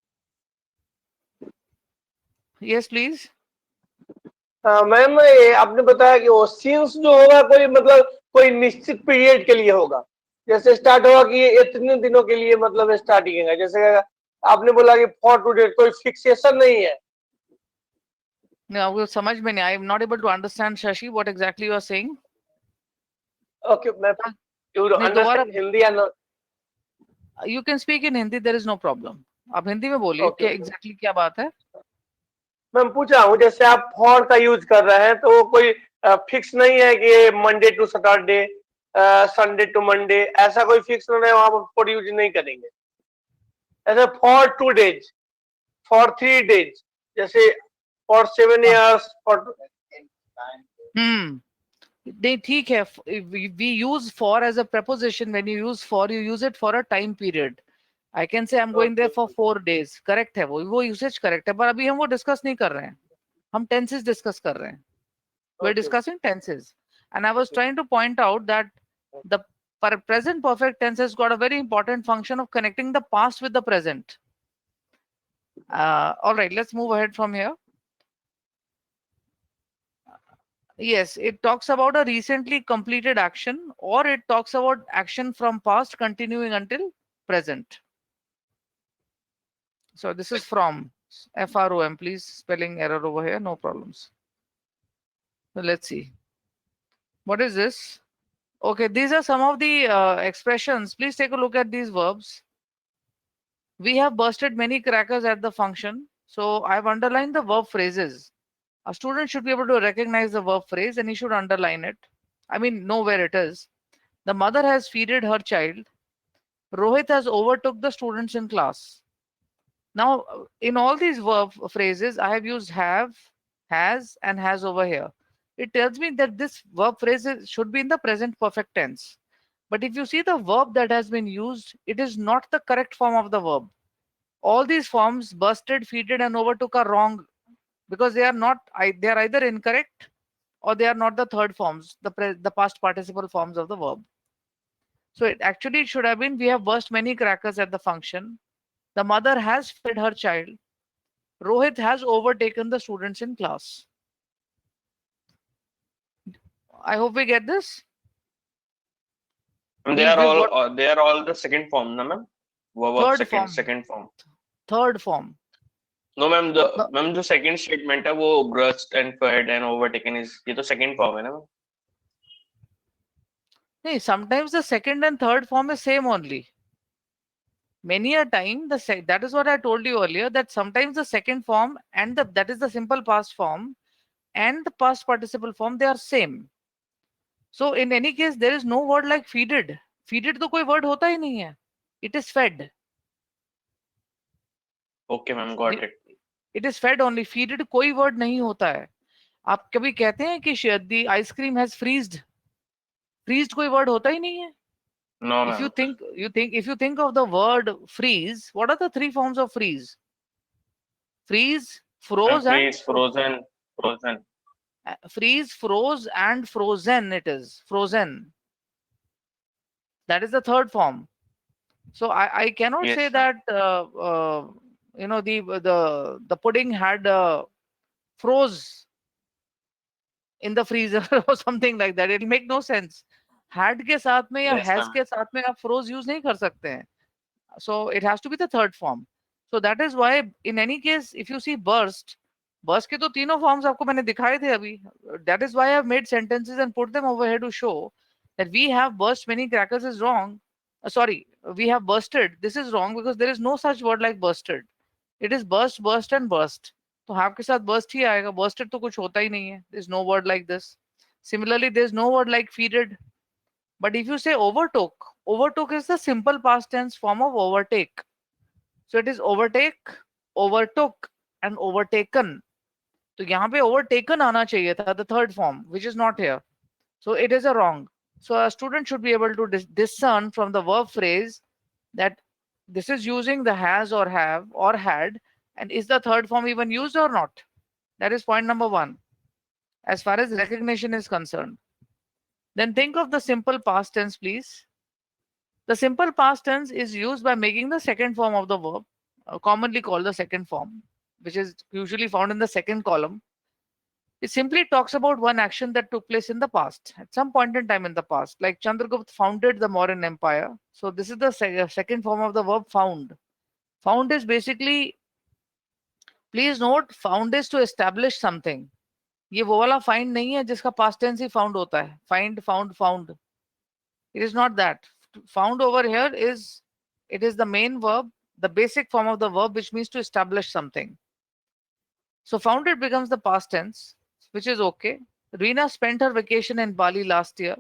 Yes, please. Ma'am ये आपने बताया कि वो scenes जो होगा कोई मतलब कोई निश्चित पीरियड के लिए होगा. जैसे स्टार्ट होगा कि ये इतने दिनों के लिए मतलब स्टार्टिंग है. जैसे आपने बोला कि फॉर टुडे, कोई फिक्सेशन नहीं है. No, वो समझ में नहीं. I am not able to understand, Shashi, what exactly you are saying. Okay, मैं you नहीं, दोबारा understand हिंदी या not? you can speak in Hindi, there is no problem. आप हिंदी में बोलिए. Okay, क्या okay. exactly क्या बात है? मैं पूछा हूँ जैसे आप फॉर का यूज कर रहे हैं तो वो कोई फिक्स नहीं है कि ये Monday to Saturday, Sunday to Monday, ऐसा कोई फिक्स नहीं है. वहां पर फॉर यूज नहीं करेंगे. ऐसे फॉर 2 days, फॉर 3 days, जैसे फॉर 7 years, फॉर. नहीं ठीक है. We use for as a preposition. When you use for, you use it for a time period. I can say I'm going there for 4 days. Correct है वो usage correct है, पर अभी हम वो डिस्कस नहीं कर रहे हैं. हम टेंसेस डिस्कस कर रहे हैं. We're discussing tenses, and I was trying to point out that the present perfect tense has got a very important function of connecting the past with the present. All right, let's move ahead from here. Yes, it talks about a recently completed action, or it talks about action from past continuing until present. So this is from FROM. Please, spelling error over here, no problems. So let's see. What is this? Okay, these are some of the expressions. Please take a look at these verbs. We have bursted many crackers at the function. So I've underlined the verb phrases. A student should be able to recognize the verb phrase and he should underline it. I mean, know where it is. The mother has feeded her child. Rohit has overtook the students in class. Now, in all these verb phrases, I have used have, has, and has over here. It tells me that this verb phrase should be in the present perfect tense. But if you see the verb that has been used, it is not the correct form of the verb. All these forms, bursted, feeded, and overtook, are wrong because they are not. They are either incorrect or they are not the third forms, the past participle forms of the verb. So it actually should have been, we have burst many crackers at the function. The mother has fed her child. Rohit has overtaken the students in class. I hope we get this. They are all the second form, no ma'am? Third form. Second form. Third form. No ma'am, the second statement है वो brushed and fed and overtaken is ये तो second form है ना ma'am? Hey, sometimes the second and third form is same only. Many a time, that is what I told you earlier, that sometimes the second form and that is the simple past form and the past participle form, they are same. So in any case, there is no word like feeded. Feeded तो कोई word होता ही नहीं है. It is fed. Okay, ma'am, got it. It is fed only. Feeded कोई word नहीं होता है. आप कभी कहते हैं कि the ice cream has freezed. Freezed कोई word होता ही नहीं है. No, If you ma'am. if you think of the word freeze, what are the three forms of freeze? Freeze, froze, and Freeze, frozen, frozen. freeze, froze, and frozen. It is frozen. That is the third form. So I cannot Yes, say ma'am. that the pudding had froze in the freezer or something like that. It'll make no sense. Had के साथ में या Yes, has ma'am. के साथ में आप froze use नहीं कर सकते हैं. So it has to be the third form. So that is why in any case, if you see burst, burst के तो तीनों forms आपको मैंने दिखाए थे अभी. That is why I have made sentences and put them over here to show that we have burst many crackers is wrong. Sorry, we have bursted. This is wrong because there is no such word like bursted. It is burst, burst, and burst. तो आपके साथ burst ही आएगा. Bursted तो कुछ होता ही नहीं है. There is no word like this. Similarly, there is no word like feeded. But if you say overtook, overtook is the simple past tense form of overtake. So it is overtake, overtook, and overtaken. तो यहाँ पे overtaken आना चाहिए था, the third form, which is not here. So it is a wrong. So a student should be able to discern from the verb phrase that this is using the has or have or had, and is the third form even used or not? That is point number one, as far as recognition is concerned. Then think of the simple past tense, please. The simple past tense is used by making the second form of the verb, commonly called the second form, which is usually found in the second column. It simply talks about one action that took place in the past, at some point in time in the past, like Chandragupta founded the Mauryan Empire. So this is the second form of the verb found. Found is basically, please note, found is to establish something. ये वो वाला find नहीं है जिसका past tense ही found होता है. Find, found, found. It is not that. Found over here is, it is the main verb, the basic form of the verb, which means to establish something. So founded becomes the past tense, which is okay. Reena spent her vacation in Bali last year.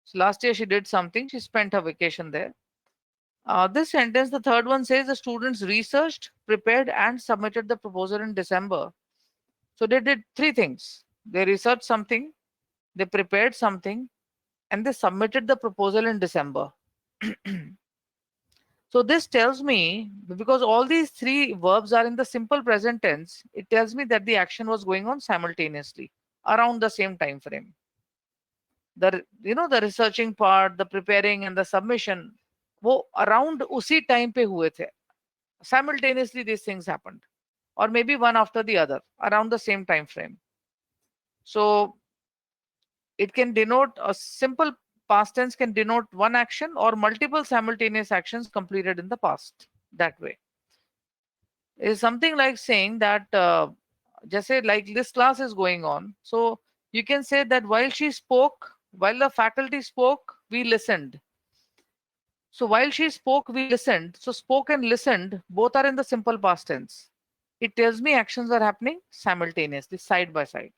So last year she did something, she spent her vacation there. This sentence, the third one, says the students researched, prepared, and submitted the proposal in December. So they did three things. They researched something, they prepared something, and they submitted the proposal in December. So this tells me, because all these three verbs are in the simple present tense, it tells me that the action was going on simultaneously around the same time frame. The researching part, the preparing, and the submission, वो around उसी time पे हुए थे. Simultaneously these things happened, or maybe one after the other around the same time frame. So it can denote, a simple past tense can denote one action or multiple simultaneous actions completed in the past. That way is something like saying that just say like this class is going on, so you can say that while she spoke, while the faculty spoke, we listened. So while she spoke, we listened. So spoke and listened both are in the simple past tense. It tells me actions are happening simultaneously, side by side.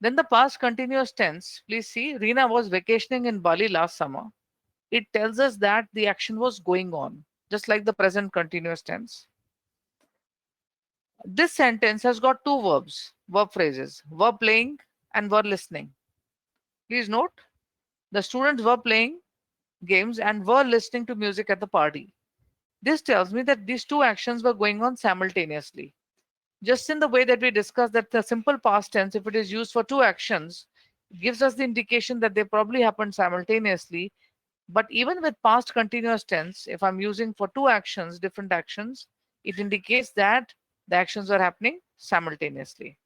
Then the past continuous tense, please see, Reena was vacationing in Bali last summer. It tells us that the action was going on, just like the present continuous tense. This sentence has got two verbs, verb phrases, verb playing and verb listening. Please note, the students were playing games and were listening to music at the party. This tells me that these two actions were going on simultaneously. Just in the way that we discussed that the simple past tense, if it is used for two actions, gives us the indication that they probably happened simultaneously. But even with past continuous tense, if I'm using for two actions, different actions, it indicates that the actions are happening simultaneously.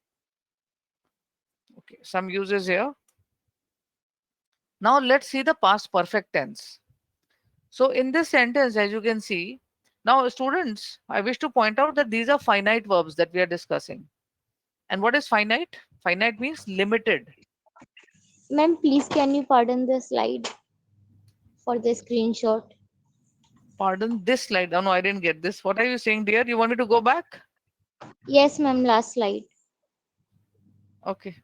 Okay, some uses here. Now let's see the past perfect tense. So in this sentence, as you can see, now students, I wish to point out that these are finite verbs that we are discussing. And what is finite? Finite means limited. Ma'am, please can you pardon the slide for the screenshot? Pardon this slide. Oh, no, I didn't get this. What are you saying, dear? You want me to go back? Yes, ma'am, last slide. Okay.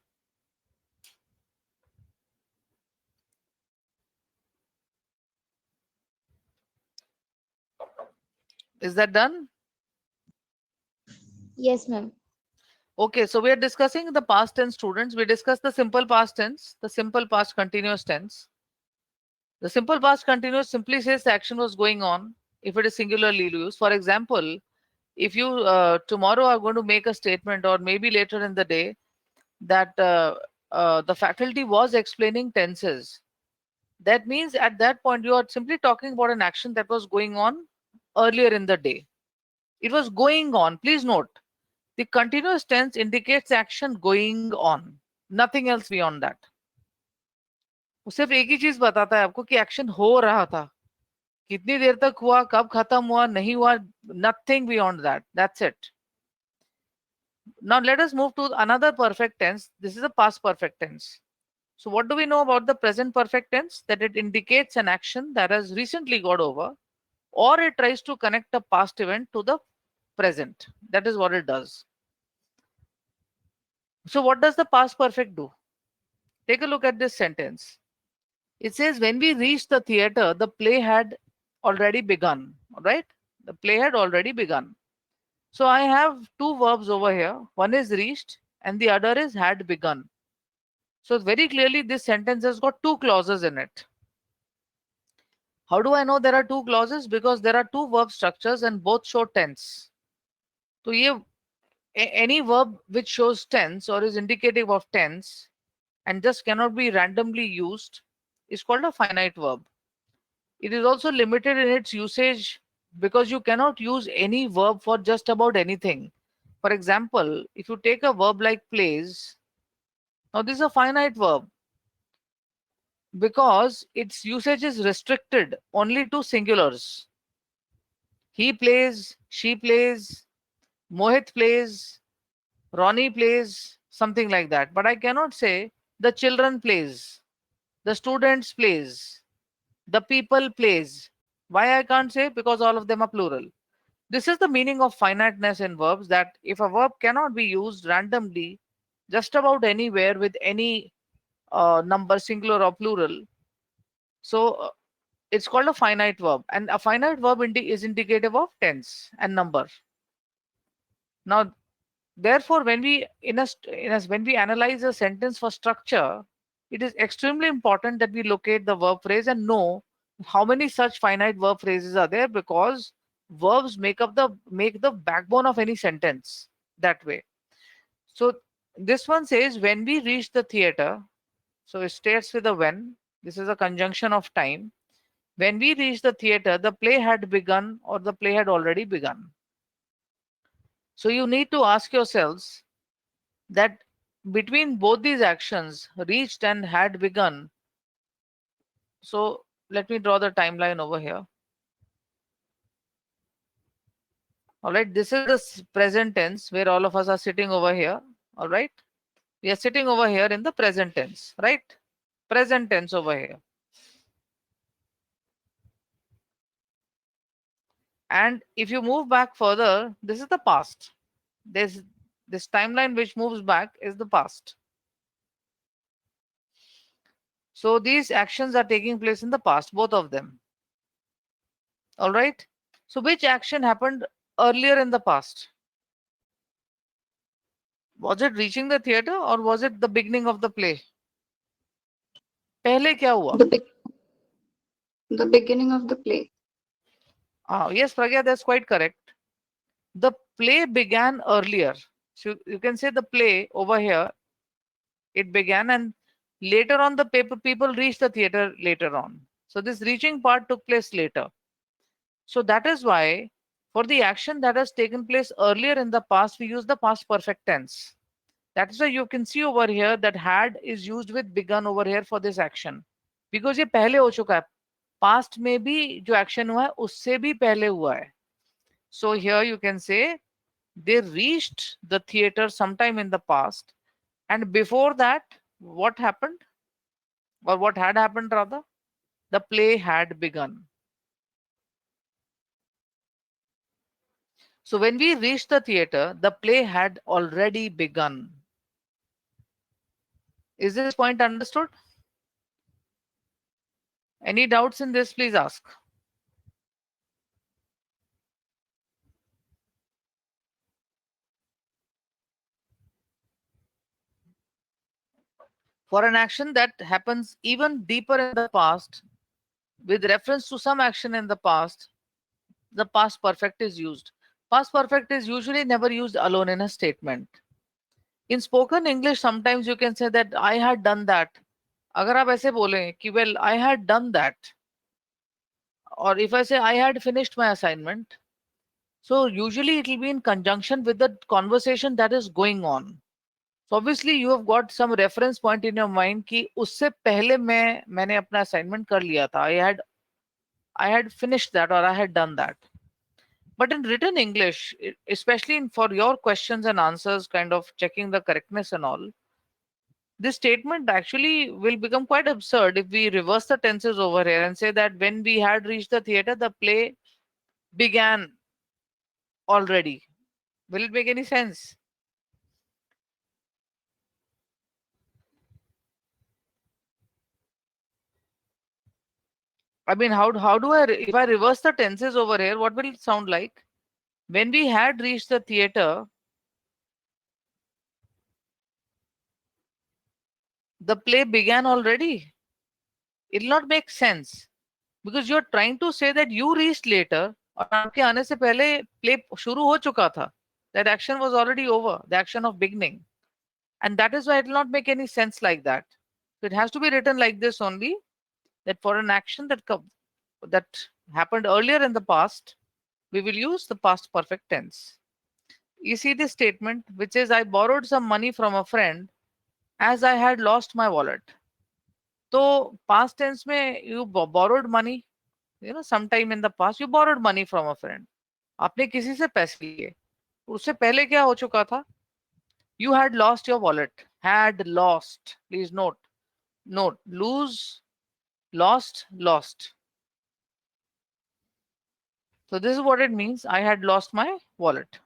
Is that done? Yes, ma'am. Okay, so we are discussing the past tense, students. We discussed the simple past tense, the simple past continuous tense. The simple past continuous simply says the action was going on if it is singularly used. For example, if you tomorrow are going to make a statement, or maybe later in the day, that the faculty was explaining tenses, that means at that point you are simply talking about an action that was going on earlier in the day. It was going on. Please note, the continuous tense indicates action going on, nothing else beyond that. वो सिर्फ एक ही चीज बताता है आपको कि action हो रहा था, कितनी देर तक हुआ, कब खत्म हुआ, नहीं हुआ, nothing beyond that. That's it. Now let us move to another perfect tense. This is a past perfect tense. So what do we know about the present perfect tense? That it indicates an action that has recently got over, or it tries to connect a past event to the present. That is what it does. So what does the past perfect do? Take a look at this sentence. It says, when we reached the theater, the play had already begun. All right? The play had already begun. So I have two verbs over here. One is reached and the other is had begun. So very clearly this sentence has got two clauses in it. How do I know there are two clauses? Because there are two verb structures and both show tense. So any verb which shows tense or is indicative of tense and just cannot be randomly used is called a finite verb. It is also limited in its usage because you cannot use any verb for just about anything. For example, if you take a verb like plays, now this is a finite verb because its usage is restricted only to singulars. He plays, she plays, Mohit plays, Ronnie plays, something like that. But I cannot say the children plays, the students plays, the people plays. Why I can't say? Because all of them are plural. This is the meaning of finiteness in verbs, that if a verb cannot be used randomly just about anywhere with any number, singular or plural, so it's called a finite verb, and a finite verb is indicative of tense and number. Now, therefore, when we when we analyze a sentence for structure, it is extremely important that we locate the verb phrase and know how many such finite verb phrases are there, because verbs make the backbone of any sentence that way. So this one says, when we reach the theater, so it starts with a when. This is a conjunction of time. When we reached the theater, the play had begun or the play had already begun. So you need to ask yourselves that between both these actions, reached and had begun. So let me draw the timeline over here. All right, this is the present tense where all of us are sitting over here. All right, we are sitting over here in the present tense, right? Present tense over here. And if you move back further, this is the past. This timeline which moves back is the past. So these actions are taking place in the past, both of them. All right. So which action happened earlier in the past? Was it reaching the theater or was it the beginning of the play? पहले क्या हुआ? The beginning of the play. Yes, Pragya, that's quite correct. The play began earlier. So you can say the play over here, it began, and later on the people reached the theater later on. So this reaching part took place later. So that is why for the action that has taken place earlier in the past, we use the past perfect tense. That is why you can see over here that had is used with begun over here for this action. Because ये पहले हो चुका है. Past में भी जो action हुआ है उससे भी पहले हुआ है. So here you can say they reached the theater sometime in the past, and before that, what happened? Or what had happened rather? The play had begun. So when we reached the theater, the play had already begun. Is this point understood? Any doubts in this, please ask. For an action that happens even deeper in the past, with reference to some action in the past, the past perfect is used. Past perfect is usually never used alone in a statement. In spoken English, sometimes you can say that I had done that. अगर आप ऐसे बोलें कि well, I had done that. Or if I say I had finished my assignment, so usually it will be in conjunction with the conversation that is going on. So obviously you have got some reference point in your mind कि उससे पहले मैंने अपना assignment कर लिया था. I had finished that or I had done that. But in written English, especially for your questions and answers, kind of checking the correctness and all, this statement actually will become quite absurd if we reverse the tenses over here and say that when we had reached the theater, the play began already. Will it make any sense? I mean, how do I, if I reverse the tenses over here, what will it sound like? When we had reached the theater, the play began already. It will not make sense because you're trying to say that you reached later और आपके आने से पहले play शुरू हो चुका था. That action was already over, the action of beginning. And that is why it will not make any sense like that. So it has to be written like this only, that for an action that happened earlier in the past, we will use the past perfect tense. You see this statement which says I borrowed some money from a friend as I had lost my wallet. So past tense में you borrowed money, sometime in the past you borrowed money from a friend. आपने किसी से पैसे लिए. उससे पहले क्या हो चुका था? You had lost your wallet. Had lost. Please note. Lose, lost, lost. So this is what it means. I had lost my wallet.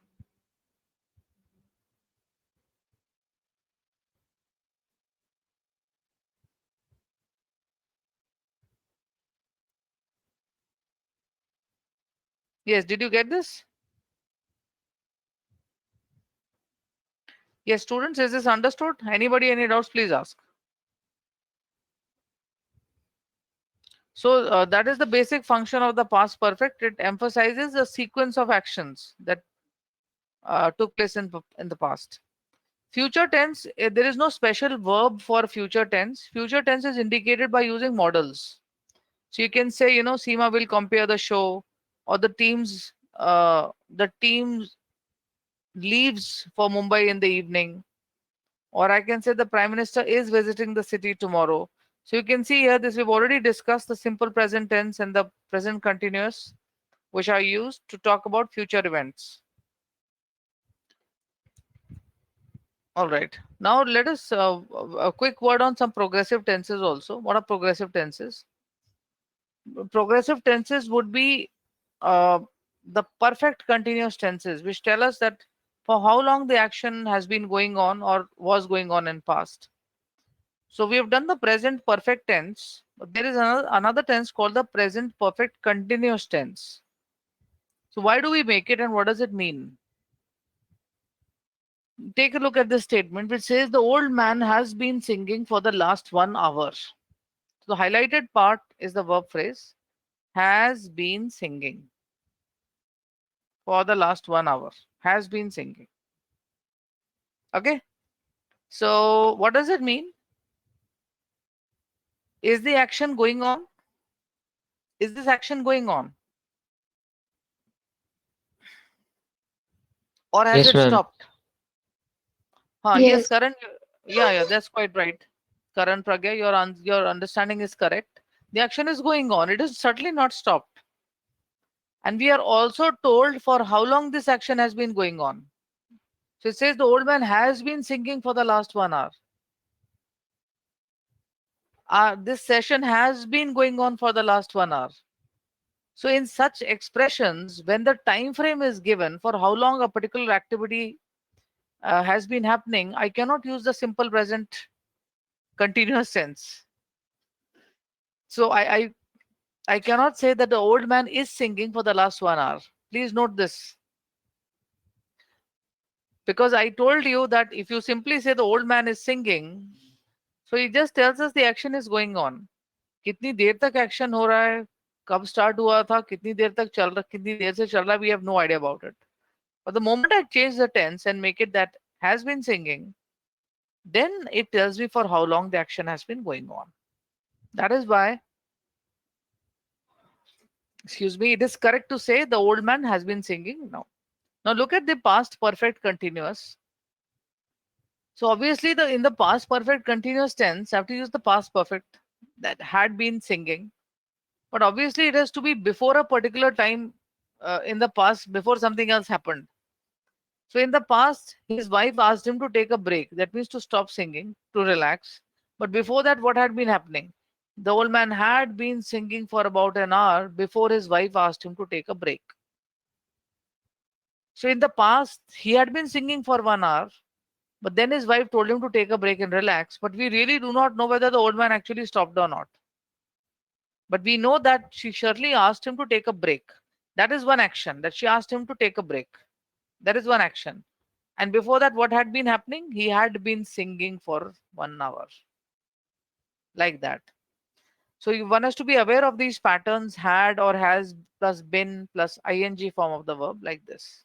Yes, did you get this? Yes, students, is this understood? Anybody, any doubts, please ask. So that is the basic function of the past perfect. It emphasizes a sequence of actions that took place in the past. Future tense, there is no special verb for future tense. Future tense is indicated by using models. So you can say, Seema will compare the show, or the teams leaves for Mumbai in the evening, or I can say the Prime Minister is visiting the city tomorrow. So you can see here, this we've already discussed the simple present tense and the present continuous, which are used to talk about future events. All right. Now let us a quick word on some progressive tenses also. What are progressive tenses? Progressive tenses would be the perfect continuous tenses, which tell us that for how long the action has been going on or was going on in past. So we have done the present perfect tense, but there is another tense called the present perfect continuous tense. So why do we make it and what does it mean? Take a look at this statement which says the old man has been singing for the last 1 hour. So the highlighted part is the verb phrase has been singing for the last 1 hour. Has been singing. Okay. So what does it mean? Is the action going on? Is this action going on? Or has Yes, it ma'am. stopped? Yes, Yes. Karan. Yeah, that's quite right. Karan Pragya, your understanding is correct. The action is going on. It is certainly not stopped. And we are also told for how long this action has been going on. So it says the old man has been singing for the last 1 hour. this session has been going on for the last 1 hour. So in such expressions, when the time frame is given for how long a particular activity has been happening, I cannot use the simple present continuous tense. So I cannot say that the old man is singing for the last 1 hour. Please note this. Because I told you that if you simply say the old man is singing, so it just tells us the action is going on. कितनी देर तक action हो रहा है, कब start हुआ था, कितनी देर तक चल रहा, कितनी देर से चल रहा, we have no idea about it. But the moment I change the tense and make it that has been singing, then it tells me for how long the action has been going on. That is why, excuse me, it is correct to say the old man has been singing now. Now look at the past perfect continuous. So obviously in the past perfect continuous tense, I have to use the past perfect that had been singing. But obviously it has to be before a particular time in the past, before something else happened. So in the past, his wife asked him to take a break. That means to stop singing, to relax. But before that, what had been happening? The old man had been singing for about an hour before his wife asked him to take a break. So in the past, he had been singing for 1 hour, but then his wife told him to take a break and relax. But we really do not know whether the old man actually stopped or not. But we know that she surely asked him to take a break. That is one action, that she asked him to take a break. That is one action. And before that, what had been happening? He had been singing for 1 hour. Like that. So one has to be aware of these patterns, had or has plus been plus ing form of the verb like this.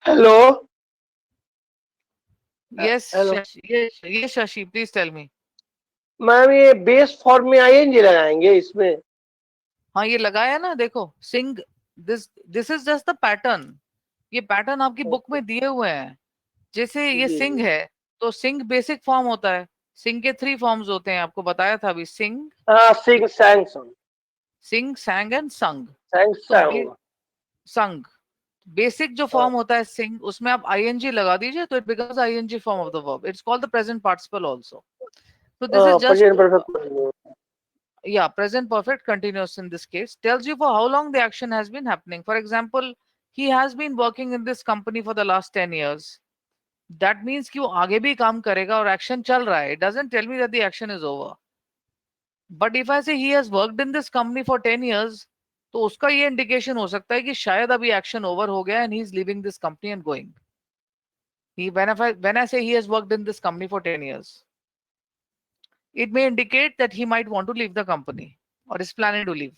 Hello. Yes, Hello. yes, Shashi, please tell me. Ma'am ये base form में ING लगाएंगे इसमें? हाँ ये लगाया ना, देखो sing, this is just the pattern. ये पैटर्न आपकी बुक में दिए हुए हैं. जैसे ये जी सिंग है, तो सिंग बेसिक फॉर्म होता है. सिंग के 3 फॉर्म्स होते हैं, आपको बताया था अभी. सिंग, हाँ, सिंग सैंग सिंग, सैंग एंड संग. सैंग तो सैंग संग बेसिक जो फॉर्म होता है सिंग, उसमें आप आईएनजी लगा दीजिए तो it becomes ING form of the verb. It's called the present participle also. So this is just present perfect. yeah, present perfect continuous in this case tells you for how long the action has been happening. For example, he has been working in this company for the last 10 years. That means कि वो आगे भी काम करेगा और action चल रहा है. It doesn't tell me that the action is over. But if I say he has worked in this company for 10 years, तो उसका ये इंडिकेशन हो सकता है कि शायद अभी एक्शन ओवर हो गया and he is leaving this company and going. When I say he has worked in this company for 10 years, it may indicate that he might want to leave the company or is planning to leave.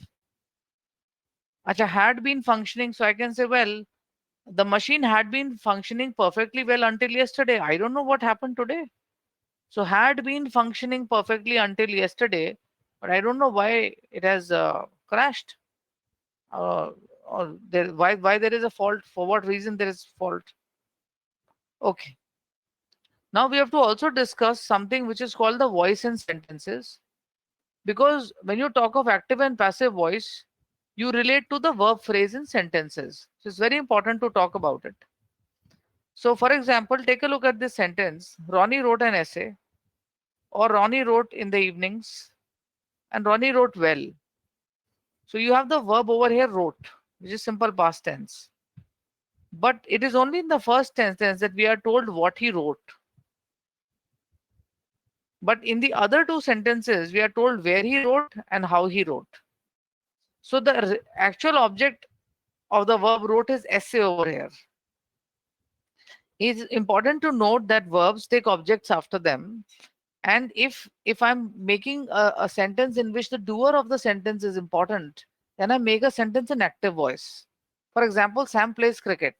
Acha, had been functioning, so I can say, well, the machine had been functioning perfectly well until yesterday. I don't know what happened today. So had been functioning perfectly until yesterday, but I don't know why it has crashed. Or why there is a fault, for what reason there is fault. Okay. Now we have to also discuss something which is called the voice in sentences. Because when you talk of active and passive voice, you relate to the verb phrase in sentences. So it's very important to talk about it. So for example, take a look at this sentence. Ronnie wrote an essay, or Ronnie wrote in the evenings, and Ronnie wrote well. So you have the verb over here, wrote, which is simple past tense. But it is only in the first sentence that we are told what he wrote. But in the other 2 sentences, we are told where he wrote and how he wrote. So the actual object of the verb wrote is essay over here. It's important to note that verbs take objects after them. And if I'm making a sentence in which the doer of the sentence is important, then I make a sentence in active voice. For example, Sam plays cricket,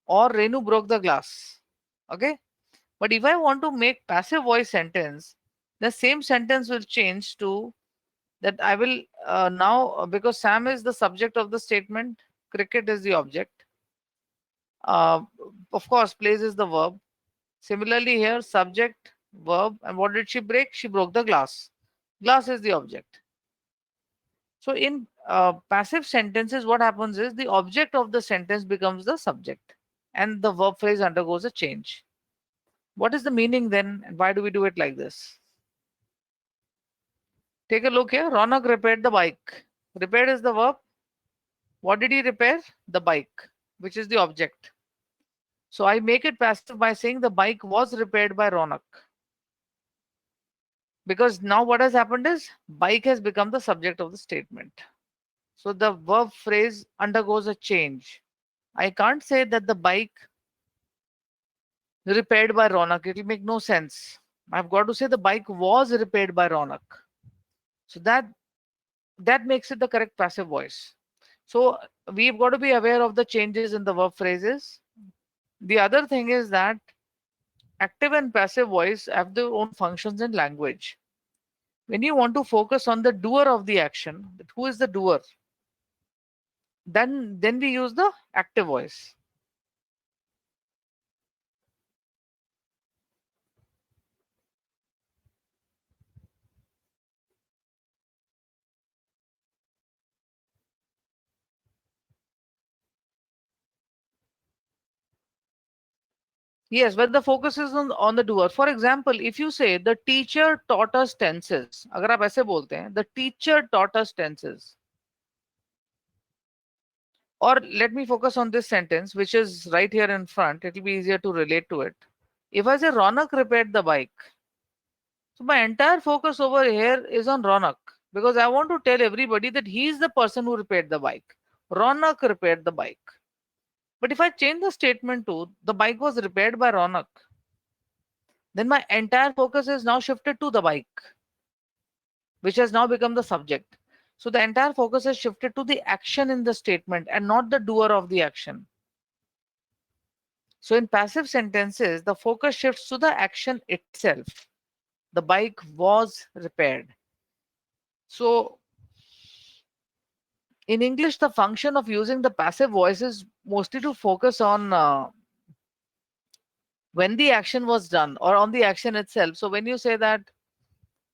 or Renu broke the glass. Okay. But if I want to make passive voice sentence, the same sentence will change to that I will now, because Sam is the subject of the statement, cricket is the object. Of course, plays is the verb. Similarly here, subject, verb. And what did she break? She broke the glass. Glass is the object. So in passive sentences, what happens is the object of the sentence becomes the subject and the verb phrase undergoes a change. What is the meaning then, and why do we do it like this? Take a look here. Ronak repaired the bike. Repaired is the verb. What did he repair? The bike, which is the object. So I make it passive by saying the bike was repaired by Ronak. Because now what has happened is bike has become the subject of the statement. So the verb phrase undergoes a change. I can't say that the bike repaired by Ronak. It will make no sense. I've got to say the bike was repaired by Ronak. So that makes it the correct passive voice. So we've got to be aware of the changes in the verb phrases. The other thing is that active and passive voice have their own functions in language. When you want to focus on the doer of the action, who is the doer, then we use the active voice. Yes, but the focus is on the doer. For example, if you say the teacher taught us tenses, अगर आप ऐसे बोलते हैं, the teacher taught us tenses. Or let me focus on this sentence, which is right here in front. It will be easier to relate to it. If I say Ronak repaired the bike, so my entire focus over here is on Ronak because I want to tell everybody that he is the person who repaired the bike. Ronak repaired the bike. But if I change the statement to the bike was repaired by Ronak, then my entire focus is now shifted to the bike, which has now become the subject. So the entire focus is shifted to the action in the statement and not the doer of the action. So in passive sentences, the focus shifts to the action itself. The bike was repaired. So in English, the function of using the passive voice is mostly to focus on when the action was done or on the action itself. So when you say that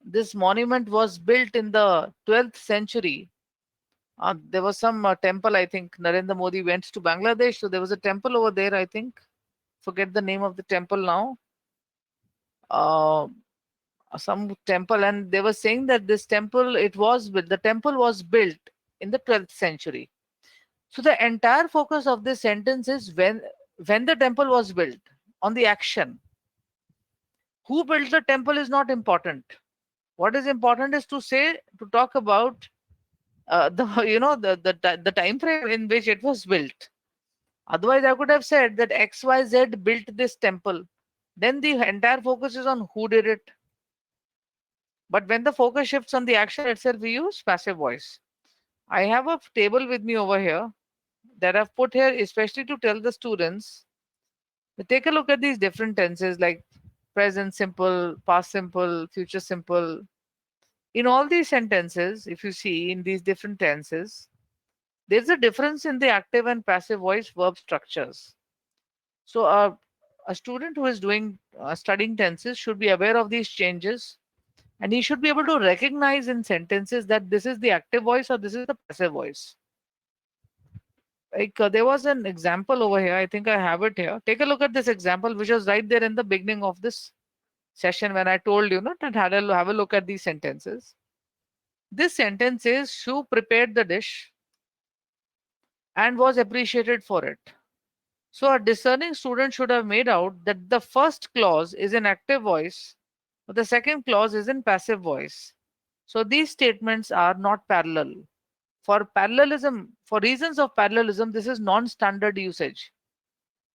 this monument was built in the 12th century, there was some temple, I think Narendra Modi went to Bangladesh. So there was a temple over there, I think. Forget the name of the temple now. Some temple, and they were saying that this temple, the temple was built in the 12th century. So the entire focus of this sentence is when the temple was built, on the action. Who built the temple is not important. What is important is to talk about the time frame in which it was built. Otherwise, I could have said that XYZ built this temple. Then the entire focus is on who did it. But when the focus shifts on the action itself, we use passive voice. I have a table with me over here that I've put here especially to tell the students. Take a look at these different tenses like present simple, past simple, future simple. In all these sentences, if you see in these different tenses, there's a difference in the active and passive voice verb structures. So a student who is studying tenses should be aware of these changes, and he should be able to recognize in sentences that this is the active voice or this is the passive voice. Like there was an example over here. I think I have it here. Take a look at this example, which was right there in the beginning of this session when I told you to have a look at these sentences. This sentence is Shu prepared the dish and was appreciated for it. So a discerning student should have made out that the first clause is in active voice, but the second clause is in passive voice. So these statements are not parallel. For reasons of parallelism, this is non-standard usage.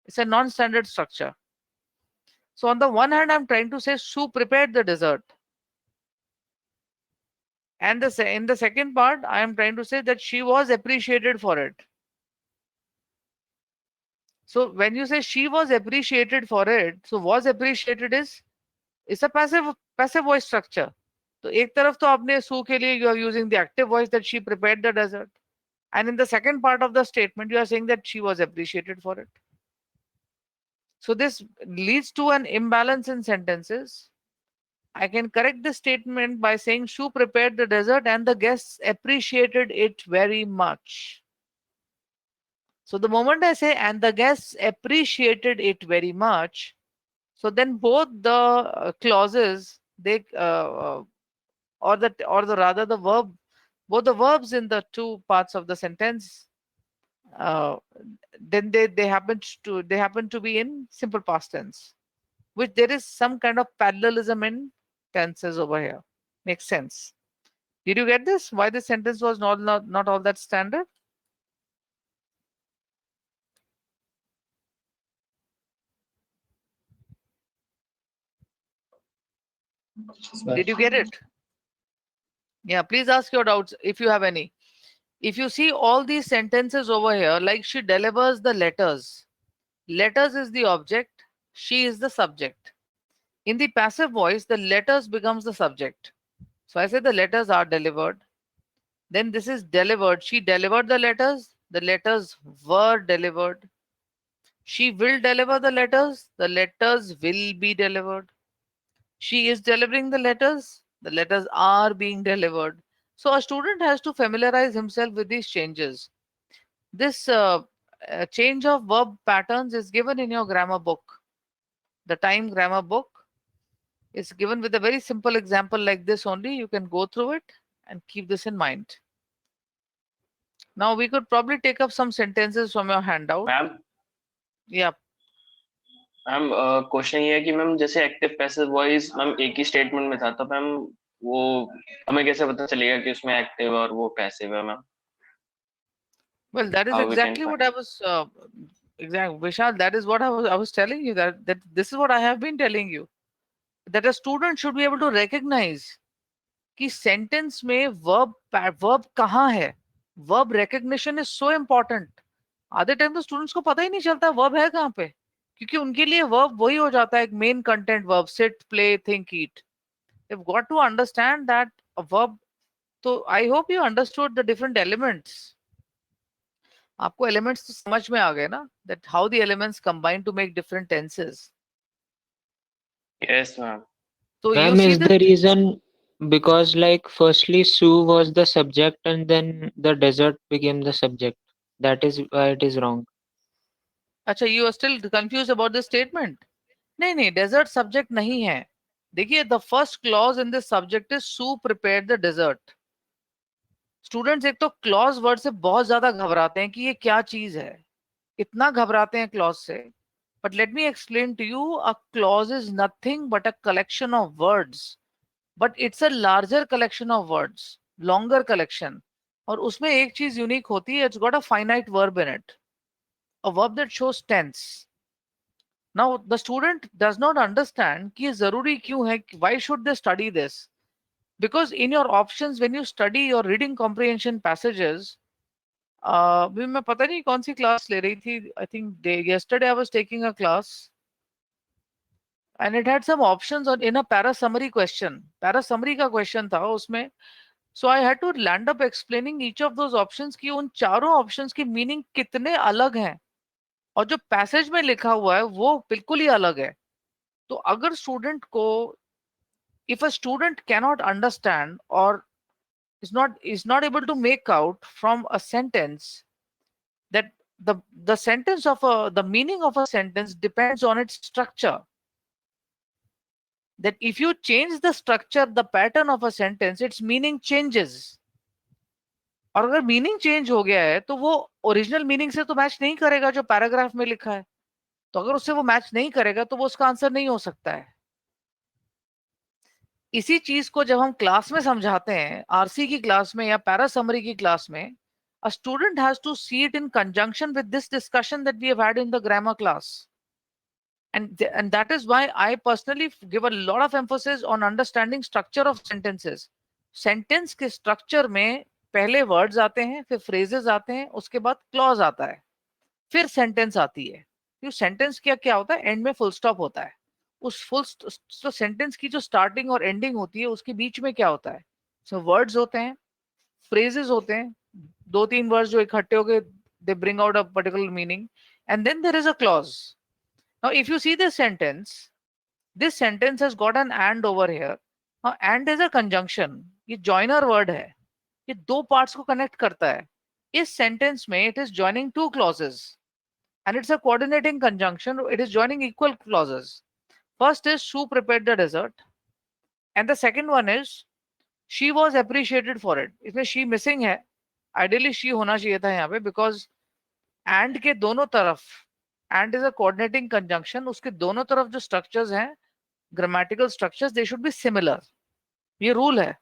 It's a non-standard structure. So on the one hand, I'm trying to say Sue prepared the dessert. And in the second part, I am trying to say that she was appreciated for it. So when you say she was appreciated for it, so was appreciated is a passive voice structure. So एक तरफ तो आपने Sue के लिए you are using the active voice that she prepared the dessert. And in the second part of the statement, you are saying that she was appreciated for it. So this leads to an imbalance in sentences. I can correct this statement by saying Shu prepared the dessert and the guests appreciated it very much. So the moment I say and the guests appreciated it very much, so then both the clauses they or the rather the verb, both the verbs in the two parts of the sentence, uh, then they happen to be in simple past tense, which there is some kind of parallelism in tenses over here. Makes sense. Did you get this? Why this sentence was not all that standard? Did you get it? Yeah, please ask your doubts if you have any. If you see all these sentences over here, like she delivers the letters. Letters is the object, she is the subject. In the passive voice, the letters becomes the subject. So I say the letters are delivered. Then this is delivered. She delivered the letters were delivered. She will deliver the letters will be delivered. She is delivering the letters are being delivered. So a student has to familiarize himself with these changes. This change of verb patterns is given in your grammar book. The Time grammar book is given with a very simple example like this only. You can go through it and keep this in mind. Now we could probably take up some sentences from your handout. Ma'am Yeah. Ma'am question ये है कि ma'am जैसे active passive voice ma'am एक ही statement में था तो ma'am वो हमें कैसे पता चलेगा कि उसमें एक्टिव और वो पैसिव है ma'am? Well, that is How we can exactly what I was Vishal, that is what I was telling you, that this is what I have been telling you, that a student should be able to recognize कि sentence में verb कहाँ है. Verb recognition is so important. आधे time तो students को पता ही नहीं चलता verb है कहाँ पे, क्योंकि उनके लिए verb वही हो जाता है एक main content verb, sit, play, think, eat. You've got to understand that a verb. So I hope you understood the different elements. आपको elements तो समझ में आ गए ना, that how the elements combine to make different tenses. Yes ma'am. So you Ma'am, see is this. the reason because like firstly Sue was the subject and then the desert became the subject. That is why it is wrong. अच्छा, you are still confused about this statement? नहीं, desert subject नहीं है. देखिए, the first clause in this subject is Sue prepared the dessert. Students एक तो clause word से बहुत ज्यादा घबराते हैं कि ये क्या चीज है, इतना घबराते हैं क्लॉज से. But let me explain to you, a clause is nothing but a collection of words, but it's a larger collection of words, longer collection. और उसमें एक चीज यूनिक होती है, it's got a finite verb in it, a verb that shows tense. Now the student does not understand कि ये जरूरी क्यों है, why should they study this. Because in your options when you study your reading comprehension passages, मैं पता नहीं कौन सी class ले रही थी, I think yesterday I was taking a class and it had some options on in a para summary question. Para summary का question था उसमें, so I had to land up explaining each of those options कि उन चारों options की meaning कितने अलग हैं और जो passage में लिखा हुआ है वो बिल्कुल ही अलग है. तो अगर स्टूडेंट को, if a student cannot understand or is not able to make out from a sentence that the sentence of the meaning of a sentence depends on its structure, that if you change the structure, the pattern of a sentence, its meaning changes. और अगर meaning change हो गया है तो वो original meaning से तो match नहीं करेगा जो पैराग्राफ में लिखा है. तो अगर उससे वो मैच नहीं करेगा तो वो उसका आंसर नहीं हो सकता है. इसी चीज को जब हम क्लास में समझाते हैं, आरसी की क्लास में या पैरा समरी की क्लास में, a student has to see it in conjunction with this discussion that we have had in the grammar class. And that is why I personally give a lot of emphasis on understanding structure of sentences. Sentence के structure में पहले words आते हैं, फिर phrases आते हैं, उसके बाद clause आता है, फिर sentence आती है. तो sentence क्या होता है, end में full stop होता है. उस फुल सेंटेंस की जो स्टार्टिंग और एंडिंग होती है उसके बीच में क्या होता है, सो वर्ड्स होते हैं, फ्रेजेस होते हैं, दो तीन वर्ड्स जो इकट्ठे होके they bring out a particular meaning, and then there is a clause. Now if you see this sentence has got an and over here, हाँ, एंड इज अ कंजंक्शन, ये जॉइनर वर्ड है, ये दो parts को connect करता है. इस sentence में it is joining two clauses and it's a coordinating conjunction. It is joining equal clauses. First is Sue prepared the dessert, and the second one is she was appreciated for it. इसमें she missing है, ideally she होना चाहिए था यहाँ पे, because and के दोनों तरफ, and is a coordinating conjunction, उसके दोनों तरफ जो structures हैं, grammatical structures, they should be similar. ये rule है.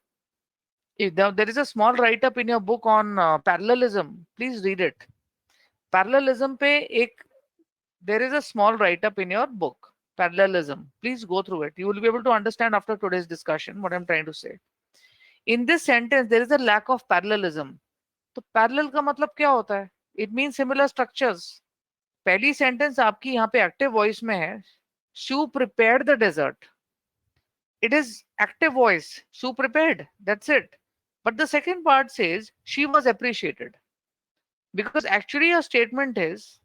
If there is a small write up in your book on parallelism, please read it. Parallelism पे एक, there is a small write up in your book, parallelism. Please go through it. You will be able to understand after today's discussion what I'm trying to say. In this sentence, there is a lack of parallelism. तो parallel का मतलब क्या होता है? It means similar structures. पहली sentence आपकी यहाँ पे active voice में है. Sue prepared the dessert. It is active voice. Sue prepared. That's it. But the second part says she was appreciated. Because actually a statement is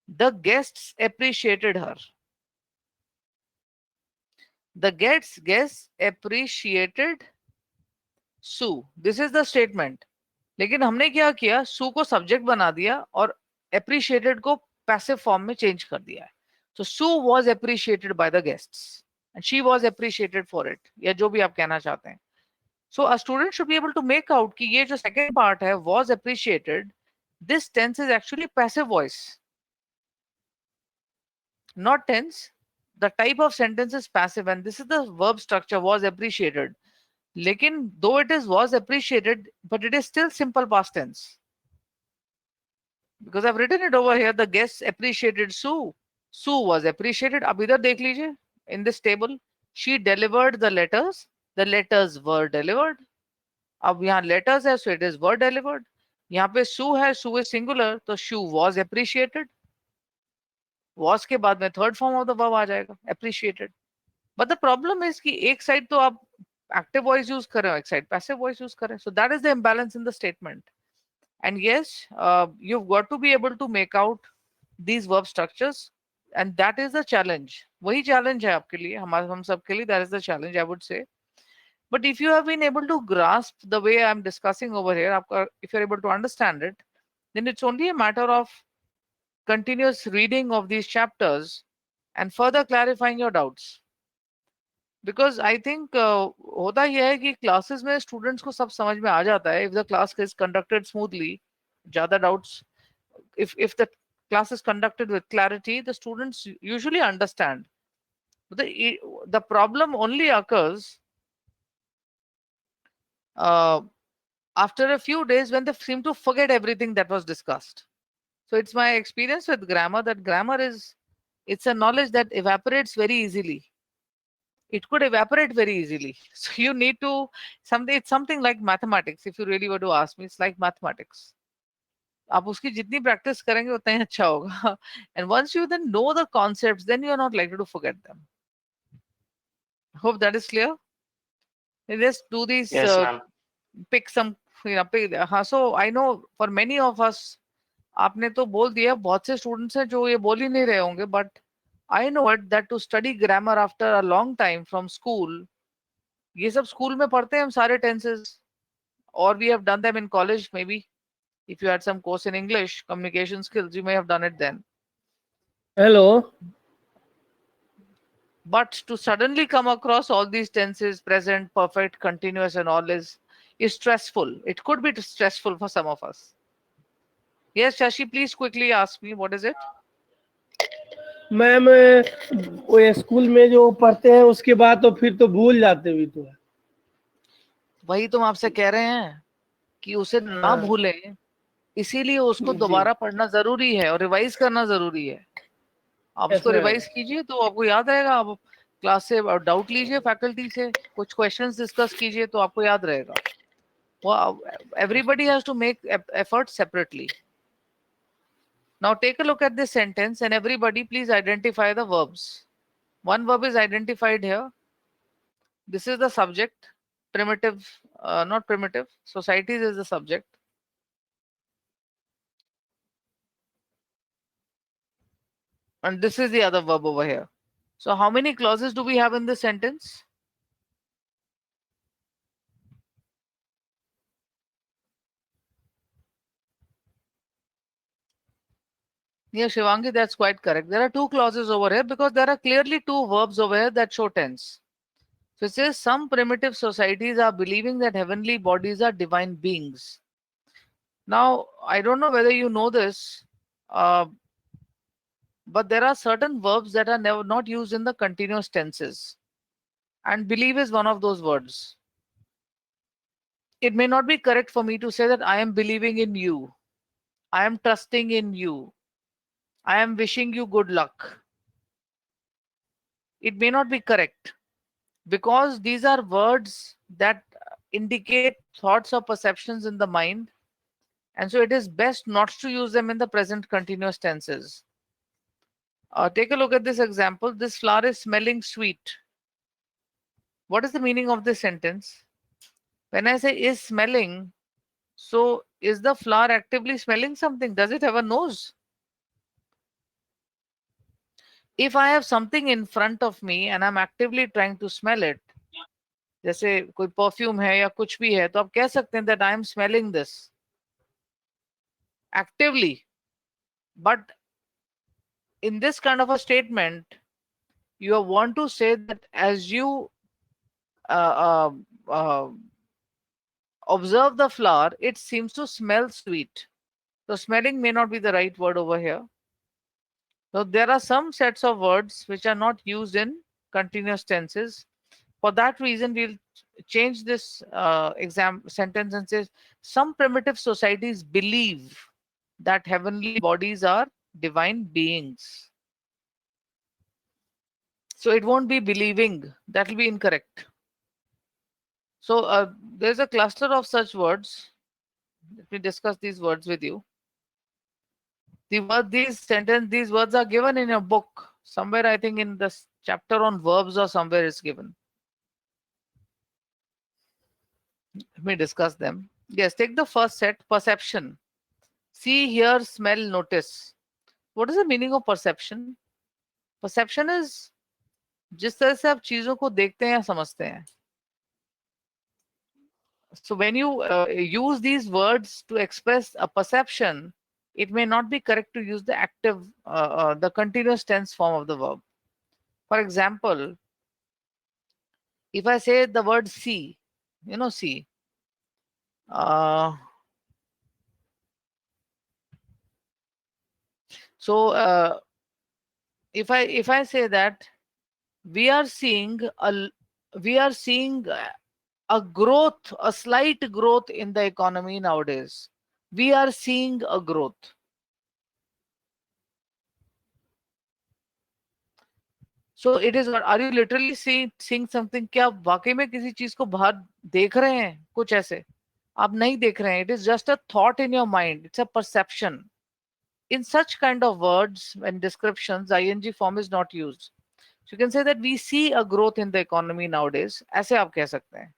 the guests appreciated her. The guests appreciated Sue. This is the statement. लेकिन हमने क्या किया, Sue को subject बना दिया और appreciated को passive form में चेंज कर दिया है. So Sue was appreciated by the guests and she was appreciated for it. या जो भी आप कहना चाहते हैं. So a student should be able to make out कि ये जो second part है, was appreciated, this tense is actually passive voice, not tense. The type of sentence is passive and this is the verb structure, was appreciated. Lekin though it is was appreciated, but it is still simple past tense. Because I've written it over here, the guests appreciated Sue. Sue was appreciated. Ab idhar dekh lijiye, in this table, she delivered the letters were delivered. अब यहाँ letters है, so it is were delivered. यहाँ पे Sue है, Sue is singular, तो Sue was appreciated. Was के बाद में third form of the verb आ जाएगा, appreciated. But the problem is कि एक side तो आप active voice use कर रहे हो, एक side passive voice use कर रहे हो. So that is the imbalance in the statement. And yes, you've got to be able to make out these verb structures, and that is the challenge. वही challenge है आपके लिए, हम सब के लिए, that is the challenge, I would say. But if you have been able to grasp the way I'm discussing over here, if you're able to understand it, then it's only a matter of continuous reading of these chapters and further clarifying your doubts. Because I think होता यह है कि classes में students को सब समझ में आ जाता है. If the class is conducted smoothly, ज़्यादा doubts, if the class is conducted with clarity, the students usually understand. But the problem only occurs after a few days when they seem to forget everything that was discussed. So it's my experience with grammar that grammar it's a knowledge that evaporates very easily. It could evaporate very easily. So you need to it's something like mathematics. If you really were to ask me, it's like mathematics. आप उसकी जितनी practice करेंगे उतना ही अच्छा होगा. And once you then know the concepts, then you are not likely to forget them. Hope that is clear. Just do these. Yes, ma'am. Pick some. So I know for many of us, आपने तो बोल दिया, बहुत से students हैं जो ये बोल ही नहीं रहे होंगे, but I know it that to study grammar after a long time from school, ये सब school में पढ़ते हैं हम सारे tenses, or we have done them in college maybe. If you had some course in English, communication skills, you may have done it then. Hello. But to suddenly come across all these tenses, present, perfect, continuous, and all is stressful. It could be stressful for some of us. Yes, Shashi, please quickly ask me, what is it? Ma'am वो school में जो पढ़ते हैं उसके बाद तो फिर तो भूल जाते भी तो है. वही तो हम आपसे कह रहे हैं कि उसे ना भूलें, इसीलिए उसको जी. दोबारा पढ़ना जरूरी है और रिवाइज करना जरूरी है. आप Yes, उसको ma'am. रिवाइज कीजिए तो आपको याद रहेगा. आप क्लास से डाउट लीजिए, फैकल्टी से कुछ क्वेश्चंस डिस्कस कीजिए तो आपको याद रहेगा. Everybody has to make effort separately. Now take a look at this sentence and everybody please identify the verbs. One verb is identified here. This is the subject. Primitive, not primitive. Societies is the subject. And this is the other verb over here. So how many clauses do we have in this sentence? Yeah, Shivangi, that's quite correct. There are two clauses over here because there are clearly two verbs over here that show tense. So it says some primitive societies are believing that heavenly bodies are divine beings. Now, I don't know whether you know this, uh, but there are certain verbs that are never not used in the continuous tenses, and believe is one of those words. It may not be correct for me to say that I am believing in you, I am trusting in you, I am wishing you good luck. It may not be correct because these are words that indicate thoughts or perceptions in the mind, and so it is best not to use them in the present continuous tenses. Take a look at this example. This flower is smelling sweet. What is the meaning of this sentence? When I say is smelling, so is the flower actively smelling something? Does it have a nose? If I have something in front of me and I'm actively trying to smell it, जैसे कोई perfume है या कुछ भी है, तो आप कह सकते हैं that I am smelling this actively. But in this kind of a statement, you want to say that as you uh, uh, uh, observe the flower, it seems to smell sweet. So smelling may not be the right word over here. So there are some sets of words which are not used in continuous tenses. For that reason, we'll change this exam sentence and say some primitive societies believe that heavenly bodies are divine beings. So it won't be believing. That will be incorrect. So there's a cluster of such words. Let me discuss these words with you. These words are given in a book somewhere. I think in the chapter on verbs or somewhere it's given. Let me discuss them. Yes, take the first set, perception. See, hear, smell, notice. What is the meaning of perception? Perception is जिस तरह से आप चीजों को देखते हैं या समझते हैं. So when you use these words to express a perception, it may not be correct to use the active, the continuous tense form of the verb. For example, if I say the word see, see. So if I say that we are seeing a growth, a slight growth in the economy nowadays. We are seeing a growth. So it is. Are you literally seeing something? क्या आप वाकई में किसी चीज को बाहर देख रहे हैं? कुछ ऐसे आप नहीं देख रहे हैं. It is just a thought in your mind. It's a perception. In such kind of words and descriptions, ing form is not used. So you can say that we see a growth in the economy nowadays. ऐसे आप कह सकते हैं.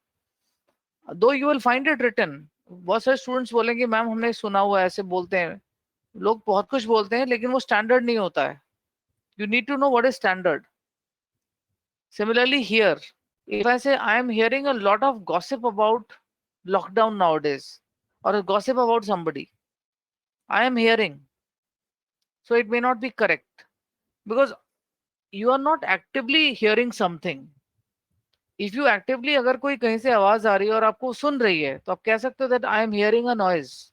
Though you will find it written. बहुत सारे students बोलेंगे ma'am हमने सुना हुआ है, ऐसे बोलते हैं लोग, बहुत कुछ बोलते हैं लेकिन वो स्टैंडर्ड नहीं होता है. You need to know what is standard. Similarly here, if I say I am hearing a lot of gossip about lockdown nowadays or a gossip about somebody, I am hearing. So it may not be correct because you are not actively hearing something. If you actively, अगर कोई कहीं से आवाज आ रही है और आपको सुन रही है, तो आप कह सकते हो that I am hearing a noise.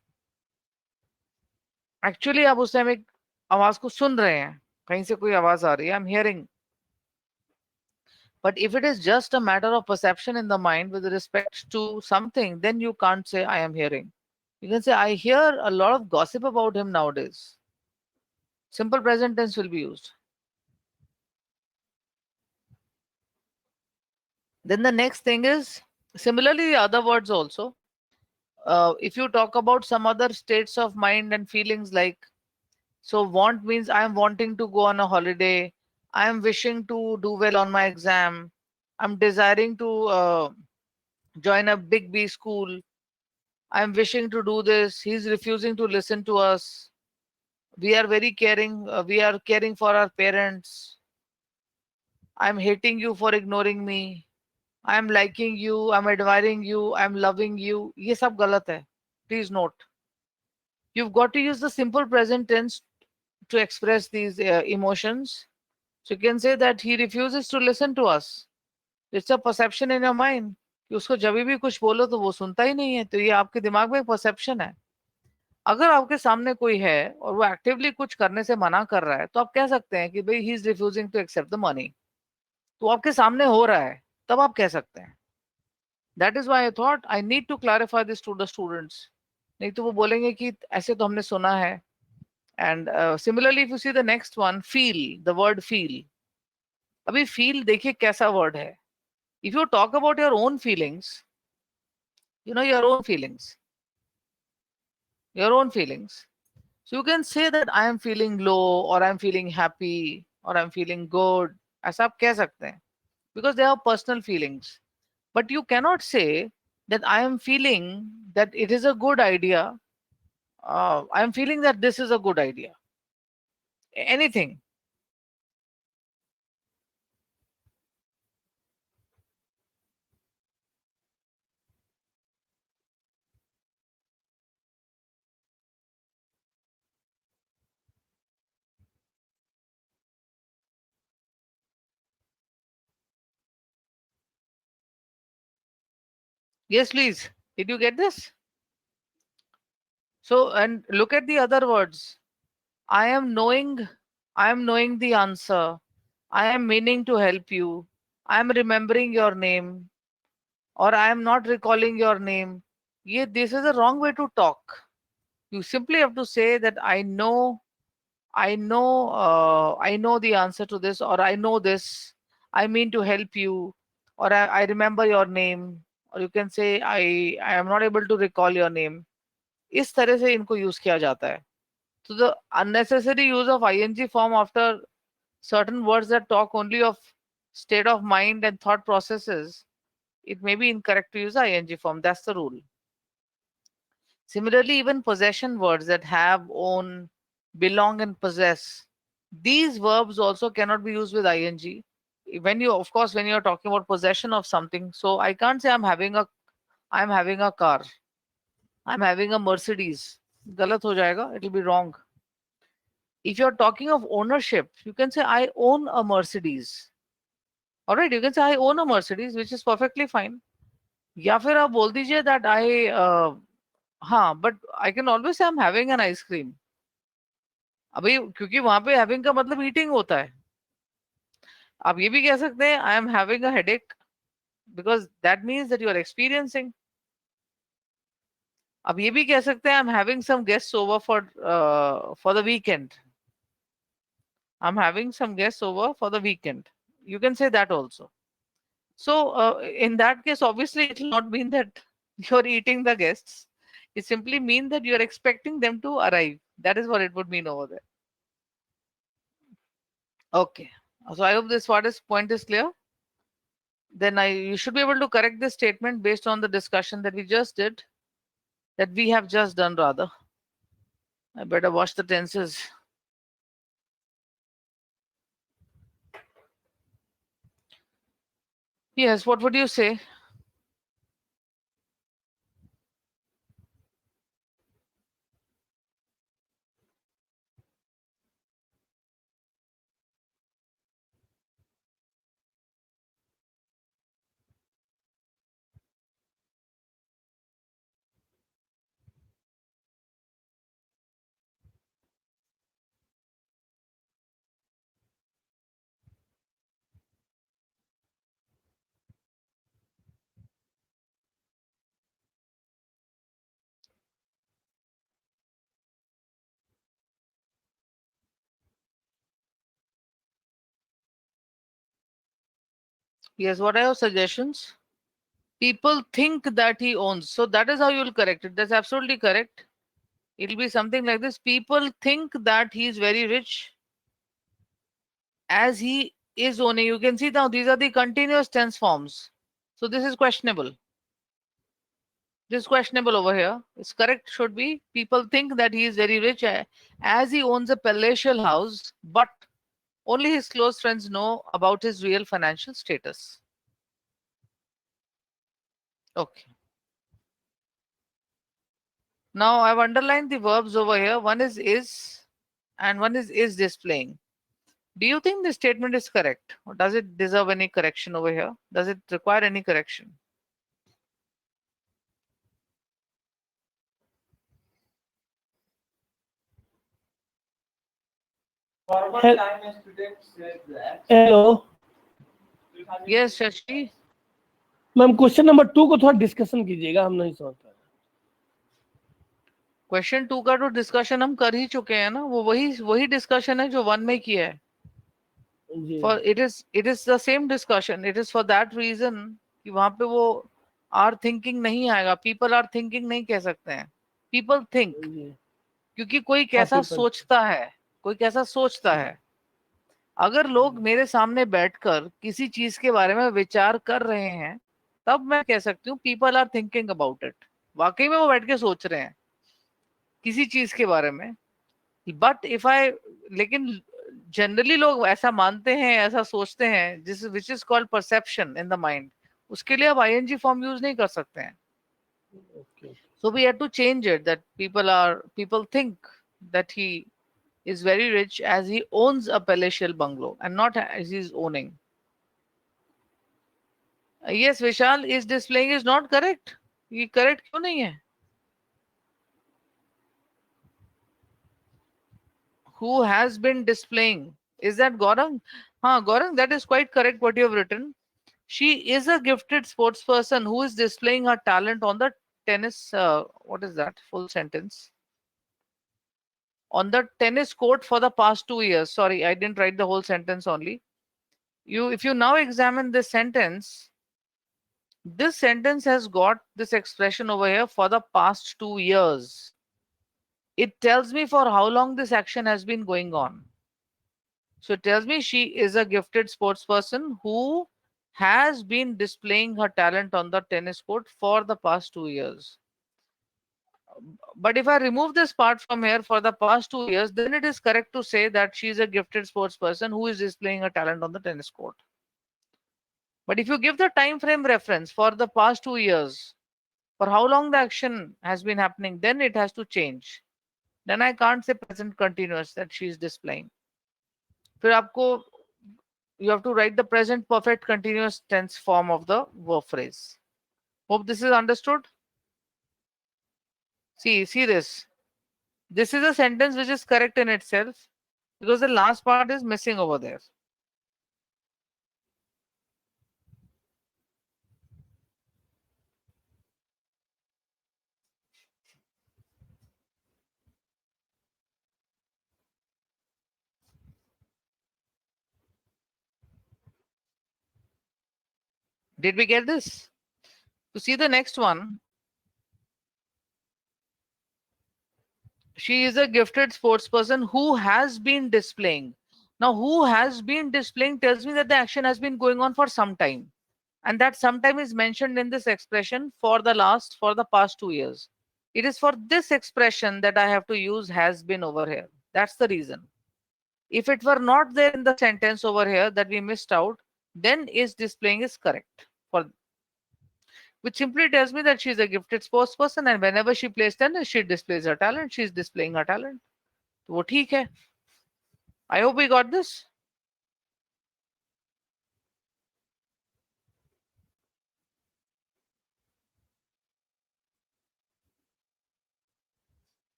Actually आप उस टाइम एक आवाज को सुन रहे हैं, कहीं से कोई आवाज आ रही है, I am hearing. But if it is just a matter of perception in the mind with respect to something, then you can't say I am hearing. You can say I hear a lot of gossip about him nowadays. Simple present tense will be used. Then the next thing is similarly the other words also. If you talk about some other states of mind and feelings, like, so want means I am wanting to go on a holiday, I am wishing to do well on my exam, I'm desiring to join a big B school, I'm wishing to do this, he's refusing to listen to us, we are very caring, we are caring for our parents, I'm hating you for ignoring me, I'm liking you, I'm admiring you, I'm loving you. ये सब गलत है. Please note. You've got to use the simple present tense to express these emotions. So you can say that he refuses to listen to us. It's a perception in your mind कि उसको जब भी कुछ बोलो तो वो सुनता ही नहीं है, तो ये आपके दिमाग में एक परसेप्शन है. अगर आपके सामने कोई है और वो एक्टिवली कुछ करने से मना कर रहा है तो आप कह सकते हैं कि भाई he is refusing to accept the money. तो आपके सामने हो रहा है तब आप कह सकते हैं. That is why I thought I need to clarify this to the students. नहीं तो वो बोलेंगे कि ऐसे तो हमने सुना है. And similarly if you see the next one, feel, the word feel. अभी फील देखिए कैसा वर्ड है. If you talk about your own feelings, you know, your own feelings, your own feelings. So you can say that I am feeling low, or I'm feeling happy, or I'm feeling good. ऐसा आप कह सकते हैं because they are personal feelings. But you cannot say that I am feeling that it is a good idea. I am feeling that this is a good idea. Anything. Yes, please. Did you get this? So, and look at the other words. I am knowing the answer. I am meaning to help you. I am remembering your name, or I am not recalling your name. Yeah, this is a wrong way to talk. You simply have to say that I know the answer to this, or I know this. I mean to help you, or I remember your name, or you can say I am not able to recall your name. इस तरह से इनको use किया जाता है. So the unnecessary use of ing form after certain words that talk only of state of mind and thought processes, it may be incorrect to use ing form. That's the rule. Similarly, even possession words that have, own, belong, and possess, these verbs also cannot be used with ing. When you, of course, when you're talking about possession of something, so I can't say I'm having a car, I'm having a Mercedes. गलत हो जाएगा, it'll be wrong. If you're talking of ownership, you can say I own a Mercedes. All right, you can say I own a Mercedes, which is perfectly fine. या फिर आप बोल दीजिए that हाँ, but I can always say I'm having an ice cream. अभी क्योंकि वहां पे having का मतलब eating होता है. आप ये भी कह सकते हैं I am having a headache, because that means that you are experiencing. आप ये भी कह सकते हैं I'm having some guests over for the weekend. I'm having some guests over for the weekend. You can say that also. So in that case, obviously, it will not mean that you're eating the guests. It simply means that you're expecting them to arrive. That is what it would mean over there. Okay. So I hope this point is clear. Then you should be able to correct this statement based on the discussion that we just did, that we have just done rather. I better watch the tenses. Yes, what would you say? Yes, what are your suggestions? People think that he owns. So that is how you will correct it. That's absolutely correct. It'll be something like this. People think that he is very rich as he is owning. You can see now these are the continuous tense forms. So this is questionable. This is questionable over here. It's correct should be people think that he is very rich as he owns a palatial house, but only his close friends know about his real financial status. Okay. Now I've underlined the verbs over here. One is and one is displaying. Do you think this statement is correct, or does it deserve any correction over here? Does it require any correction? Hello Yes, Shashi. Ma'am, question number 2 को थोड़ा discussion कीजिएगा, हम नहीं समझ पा question 2 का तो discussion हम कर ही चुके हैं ना, वो वही डिस्कशन है जो 1 में किया है. रहे जी. For it is the same discussion. It is for that reason कि वहां पे वो आर थिंकिंग नहीं आएगा. पीपल आर थिंकिंग नहीं कह सकते हैं, पीपल थिंक. जी. क्योंकि कोई कैसा people. सोचता है, कोई कैसा सोचता है. अगर लोग मेरे सामने बैठकर किसी चीज के बारे में विचार कर रहे हैं, तब मैं कह सकती हूँ people are thinking about it. वाकई में वो बैठ के सोच रहे हैं किसी चीज के बारे में. बट इफ आई लेकिन जनरली लोग ऐसा मानते हैं, ऐसा सोचते हैं, जिस which is called perception in the mind. उसके लिए आप आईएनजी फॉर्म यूज नहीं कर सकते हैं. Okay. So we had to change it that people think that he is very rich as he owns a palatial bungalow and not as he's owning. Yes, Vishal, is displaying is not correct. ये correct क्यों नहीं है? Who has been displaying? Is that Gaurang? Gaurang, that is quite correct what you have written. She is a gifted sports person who is displaying her talent on the tennis. What is that? Full sentence. On the tennis court for the past 2 years. Sorry, I didn't write the whole sentence only. If you now examine this sentence has got this expression over here for the past 2 years. It tells me for how long this action has been going on. So it tells me she is a gifted sports person who has been displaying her talent on the tennis court for the past 2 years. But if I remove this part from here for the past 2 years, then it is correct to say that she is a gifted sports person who is displaying her talent on the tennis court. But if you give the time frame reference for the past 2 years, for how long the action has been happening, then it has to change. Then I can't say present continuous that she is displaying. फिर आपको you have to write the present perfect continuous tense form of the verb phrase. Hope this is understood. See this. This is a sentence which is correct in itself because the last part is missing over there. Did we get this? To see the next one, she is a gifted sports person who has been displaying. Now, who has been displaying tells me that the action has been going on for some time. And that sometime is mentioned in this expression for the past 2 years. It is for this expression that I have to use has been over here. That's the reason. If it were not there in the sentence over here that we missed out, then is displaying is correct. Which simply tells me that she's a gifted sports person and whenever she plays tennis, she displays her talent. She's displaying her talent. तो वो ठीक है. I hope we got this.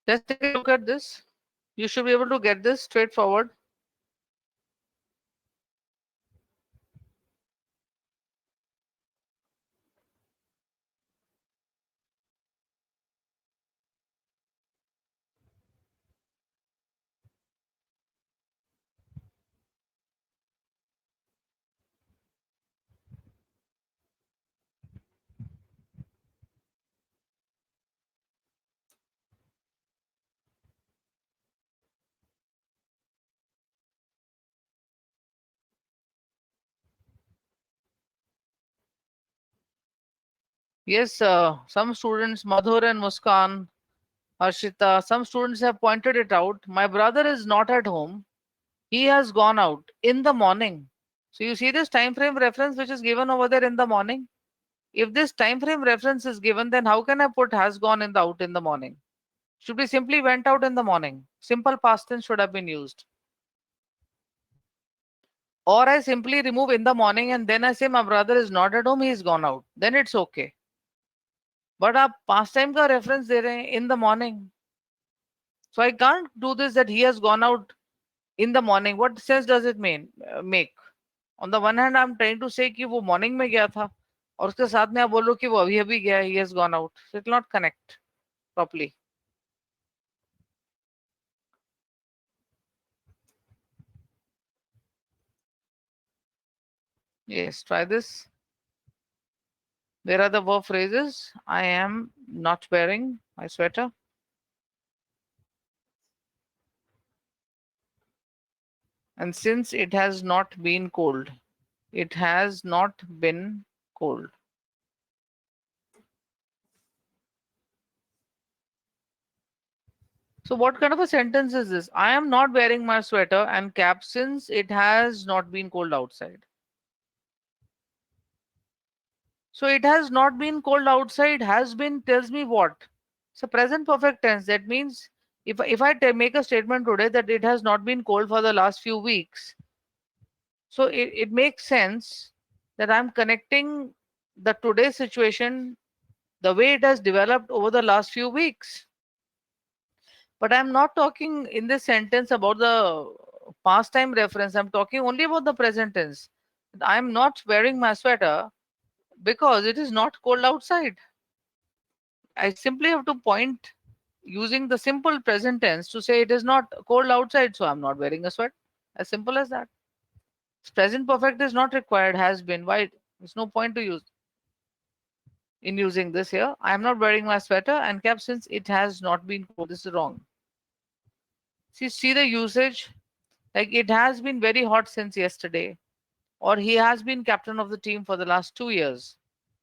Let's take a look at this. You should be able to get this straightforward. Yes, some students, Madhur and Muskan, Harshita, some students have pointed it out. My brother is not at home. He has gone out in the morning. So you see this time frame reference which is given over there in the morning. If this time frame reference is given, then how can I put has gone in the out in the morning? Should be simply went out in the morning. Simple past tense should have been used. Or I simply remove in the morning and then I say my brother is not at home, he's gone out. Then it's okay. But आप past time का reference दे रहे हैं in the morning. So I can't do this that he has gone out in the morning. What sense does it make? On the one hand, I'm trying to say कि वो morning में गया था और उसके साथ में आप बोलो कि वो अभी अभी गया है, he has gone out. So it will not connect properly. Yes, try this. Where are the verb phrases? I am not wearing my sweater. And since it has not been cold, it has not been cold. So what kind of a sentence is this? I am not wearing my sweater and cap since it has not been cold outside. So it has not been cold outside, has been tells me what? So present perfect tense. That means if I make a statement today that it has not been cold for the last few weeks, so it makes sense that I'm connecting the today's situation the way it has developed over the last few weeks. But I'm not talking in this sentence about the past time reference. I'm talking only about the present tense. I'm not wearing my sweater because it is not cold outside. I simply have to point using the simple present tense to say it is not cold outside, so I'm not wearing a sweat. As simple as that. Present perfect is not required, has been. Why? There's no point to use in using this here. I am not wearing my sweater and cap since it has not been cold. This is wrong. See the usage. Like it has been very hot since yesterday, or he has been captain of the team for the last 2 years.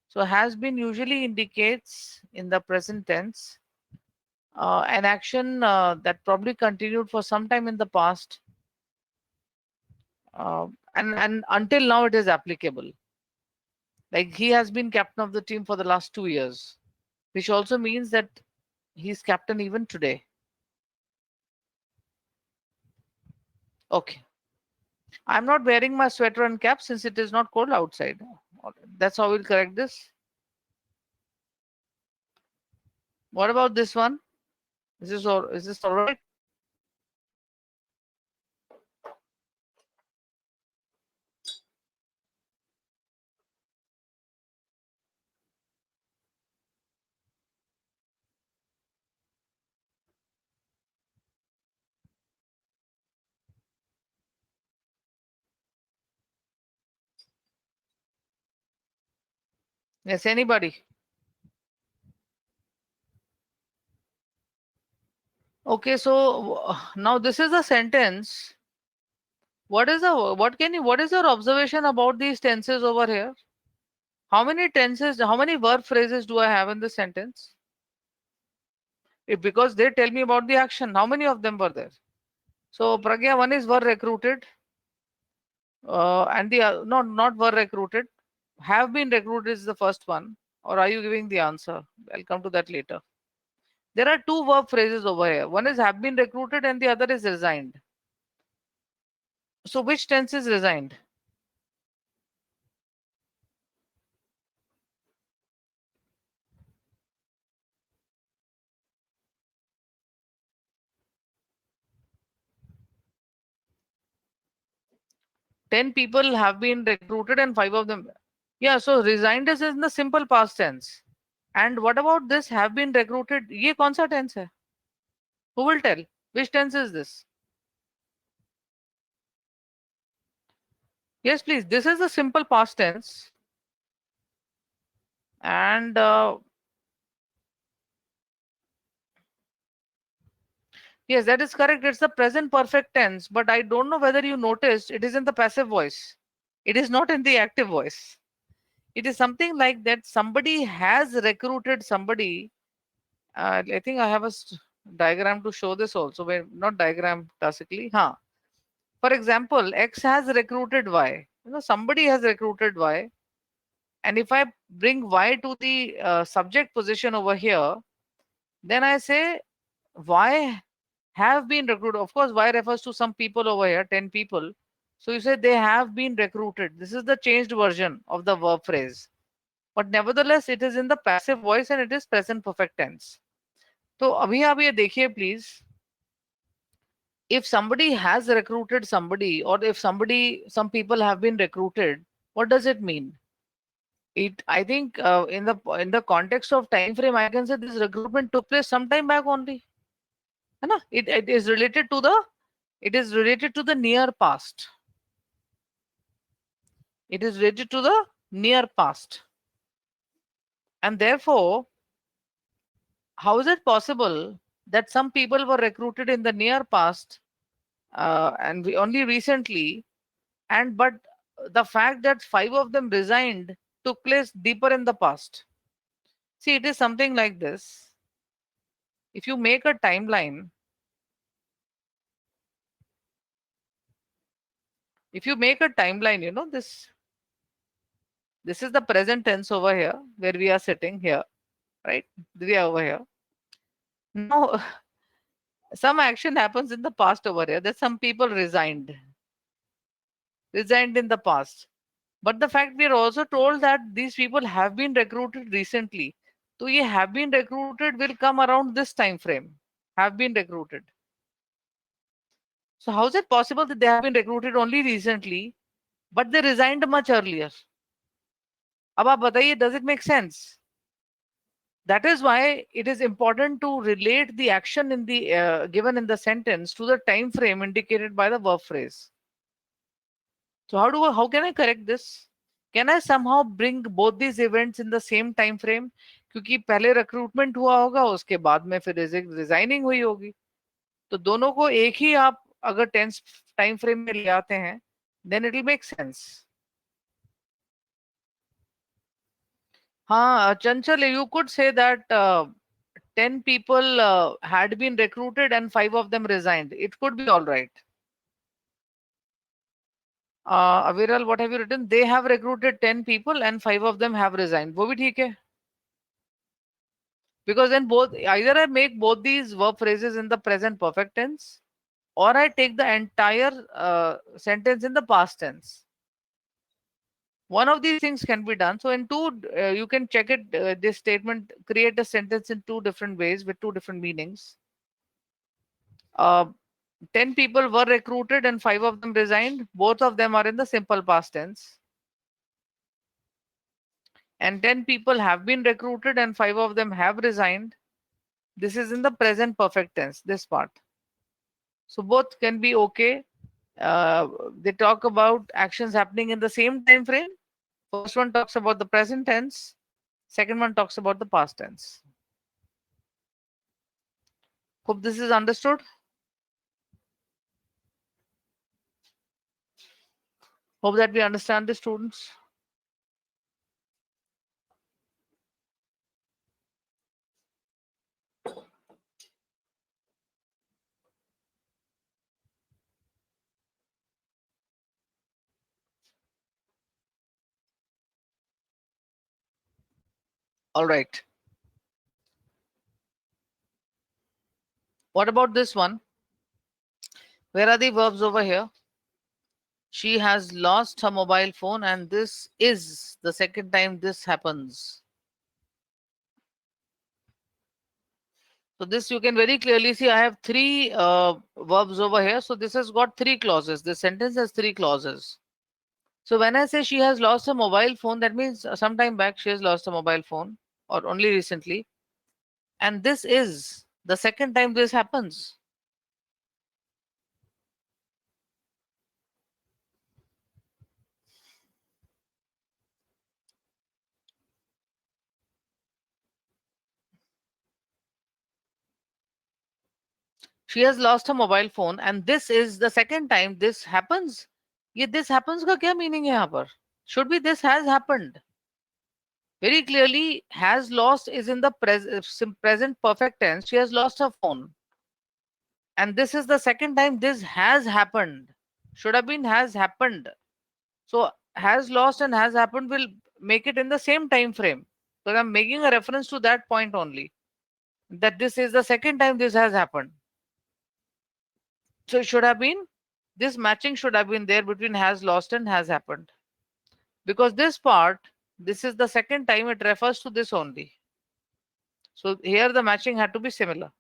So has been usually indicates in the present tense an action that probably continued for some time in the past, and until now it is applicable. Like he has been captain of the team for the last 2 years, which also means that he's captain even today. Okay. I'm not wearing my sweater and cap since it is not cold outside. That's how we'll correct this. What about this one? Is this all right? Yes, anybody? Okay, so now this is a sentence. What is your observation about these tenses over here? How many tenses, how many verb phrases do I have in this sentence? Because they tell me about the action. How many of them were there? So Pragya, one is were recruited, and the not were recruited. Have been recruited is the first one. Or are you giving the answer? I'll come to that later. There are two verb phrases over here. One is have been recruited and the other is resigned. So which tense is resigned? Ten people have been recruited and 5 of them. Yeah, so resigned is in the simple past tense. And what about this have been recruited? ये कौन सा tense है? Who will tell? Which tense is this? Yes, please. This is the simple past tense. And yes, that is correct. It's the present perfect tense. But I don't know whether you noticed it is in the passive voice. It is not in the active voice. It is something like that somebody has recruited somebody. I think I have a diagram to show this also, where not diagram classically. Huh. For example, X has recruited Y. Somebody has recruited Y. And if I bring Y to the subject position over here, then I say Y have been recruited. Of course, Y refers to some people over here, 10 people. So you say they have been recruited. This is the changed version of the verb phrase. But nevertheless, it is in the passive voice and it is present perfect tense. So abhi आप ये देखिए please. If somebody has recruited somebody, or if some people have been recruited, what does it mean? I think in the context of time frame, I can say this recruitment took place some time back only. It is related to the near past. It is related to the near past. And therefore, how is it possible that some people were recruited in the near past and only recently, but the fact that 5 of them resigned took place deeper in the past? See, it is something like this. If you make a timeline, this is the present tense over here where we are sitting here, right? We are over here. Now, some action happens in the past over here, that some people resigned in the past. But the fact we are also told that these people have been recruited recently. So ye have been recruited will come around this time frame. Have been recruited. So how is it possible that they have been recruited only recently, but they resigned much earlier? अब आप बताइए, does it make sense? That is why it is important to relate the action in the given in the sentence to the time frame indicated by the verb phrase. So how can I correct this? Can I somehow bring both these events in the same time frame? क्योंकि पहले recruitment हुआ होगा, उसके बाद में फिर resigning हुई होगी. तो दोनों को एक ही आप अगर tense time frame में ले आते हैं, then it will make sense. हाँ, Chanchal, you could say that 10 people had been recruited and 5 of them resigned. It could be all right. Aviral, what have you written? They have recruited 10 people and 5 of them have resigned. वो भी ठीक है. Because then either I make both these verb phrases in the present perfect tense, or I take the entire sentence in the past tense. One of these things can be done. So in you can check it, this statement, create a sentence in 2 different ways with 2 different meanings. 10 people were recruited and 5 of them resigned. Both of them are in the simple past tense. And 10 people have been recruited and 5 of them have resigned. This is in the present perfect tense, this part. So both can be okay. They talk about actions happening in the same time frame. First one talks about the present tense. Second one talks about the past tense. Hope this is understood. Hope that we understand this, students. All right. What about this one? Where are the verbs over here? She has lost her mobile phone, and this is the second time this happens. So this you can very clearly see. I have 3 verbs over here. So this has got 3 clauses. This sentence has 3 clauses. So when I say she has lost her mobile phone, that means some time back she has lost her mobile phone, or only recently. And this is the second time this happens. She has lost her mobile phone, and this is the second time this happens. ये this happens का क्या meaning है यहाँ पर? Should be this has happened. Very clearly, has lost is in the present perfect tense. She has lost her phone. And this is the second time this has happened. Should have been has happened. So has lost and has happened will make it in the same time frame. So I'm making a reference to that point only. That this is the second time this has happened. So it should have been, this matching should have been there between has lost and has happened. Because this part, this is the second time it refers to this only. So here the matching had to be similar.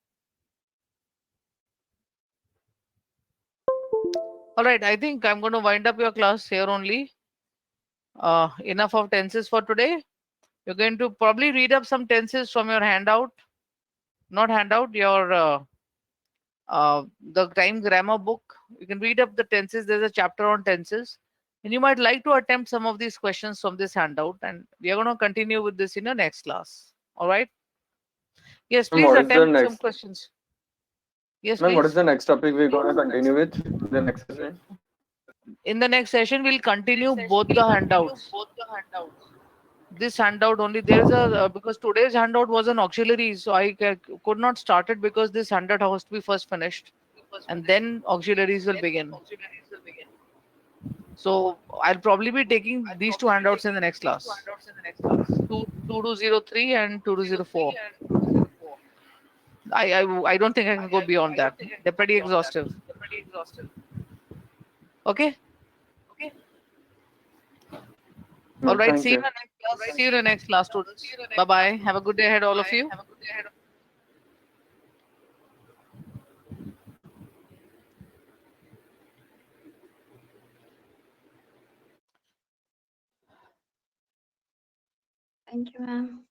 All right, I think I'm going to wind up your class here only. Enough of tenses for today. You're going to probably read up some tenses from your handout. Not handout, your the time grammar book. You can read up the tenses. There's a chapter on tenses. And you might like to attempt some of these questions from this handout. And we are going to continue with this in the next class. All right. Yes, Ma'am, please what is the attempt some next? questions. Yes, Ma'am, what is please. the next topic we're gonna continue with in the next session? In the next session, we'll continue both the handouts. This handout only, there is a because today's handout was an auxiliary, so I could not start it because this handout has to be first finished and then auxiliaries will begin. So I'll probably be taking these two handouts in the next class, 2203 and 2204. I don't think I can go beyond that. They're pretty exhaustive. Okay. All right. Thank See you in you. the next class. See you in the next class, students. Bye bye. Have a good day ahead, all of you. Thank you, ma'am.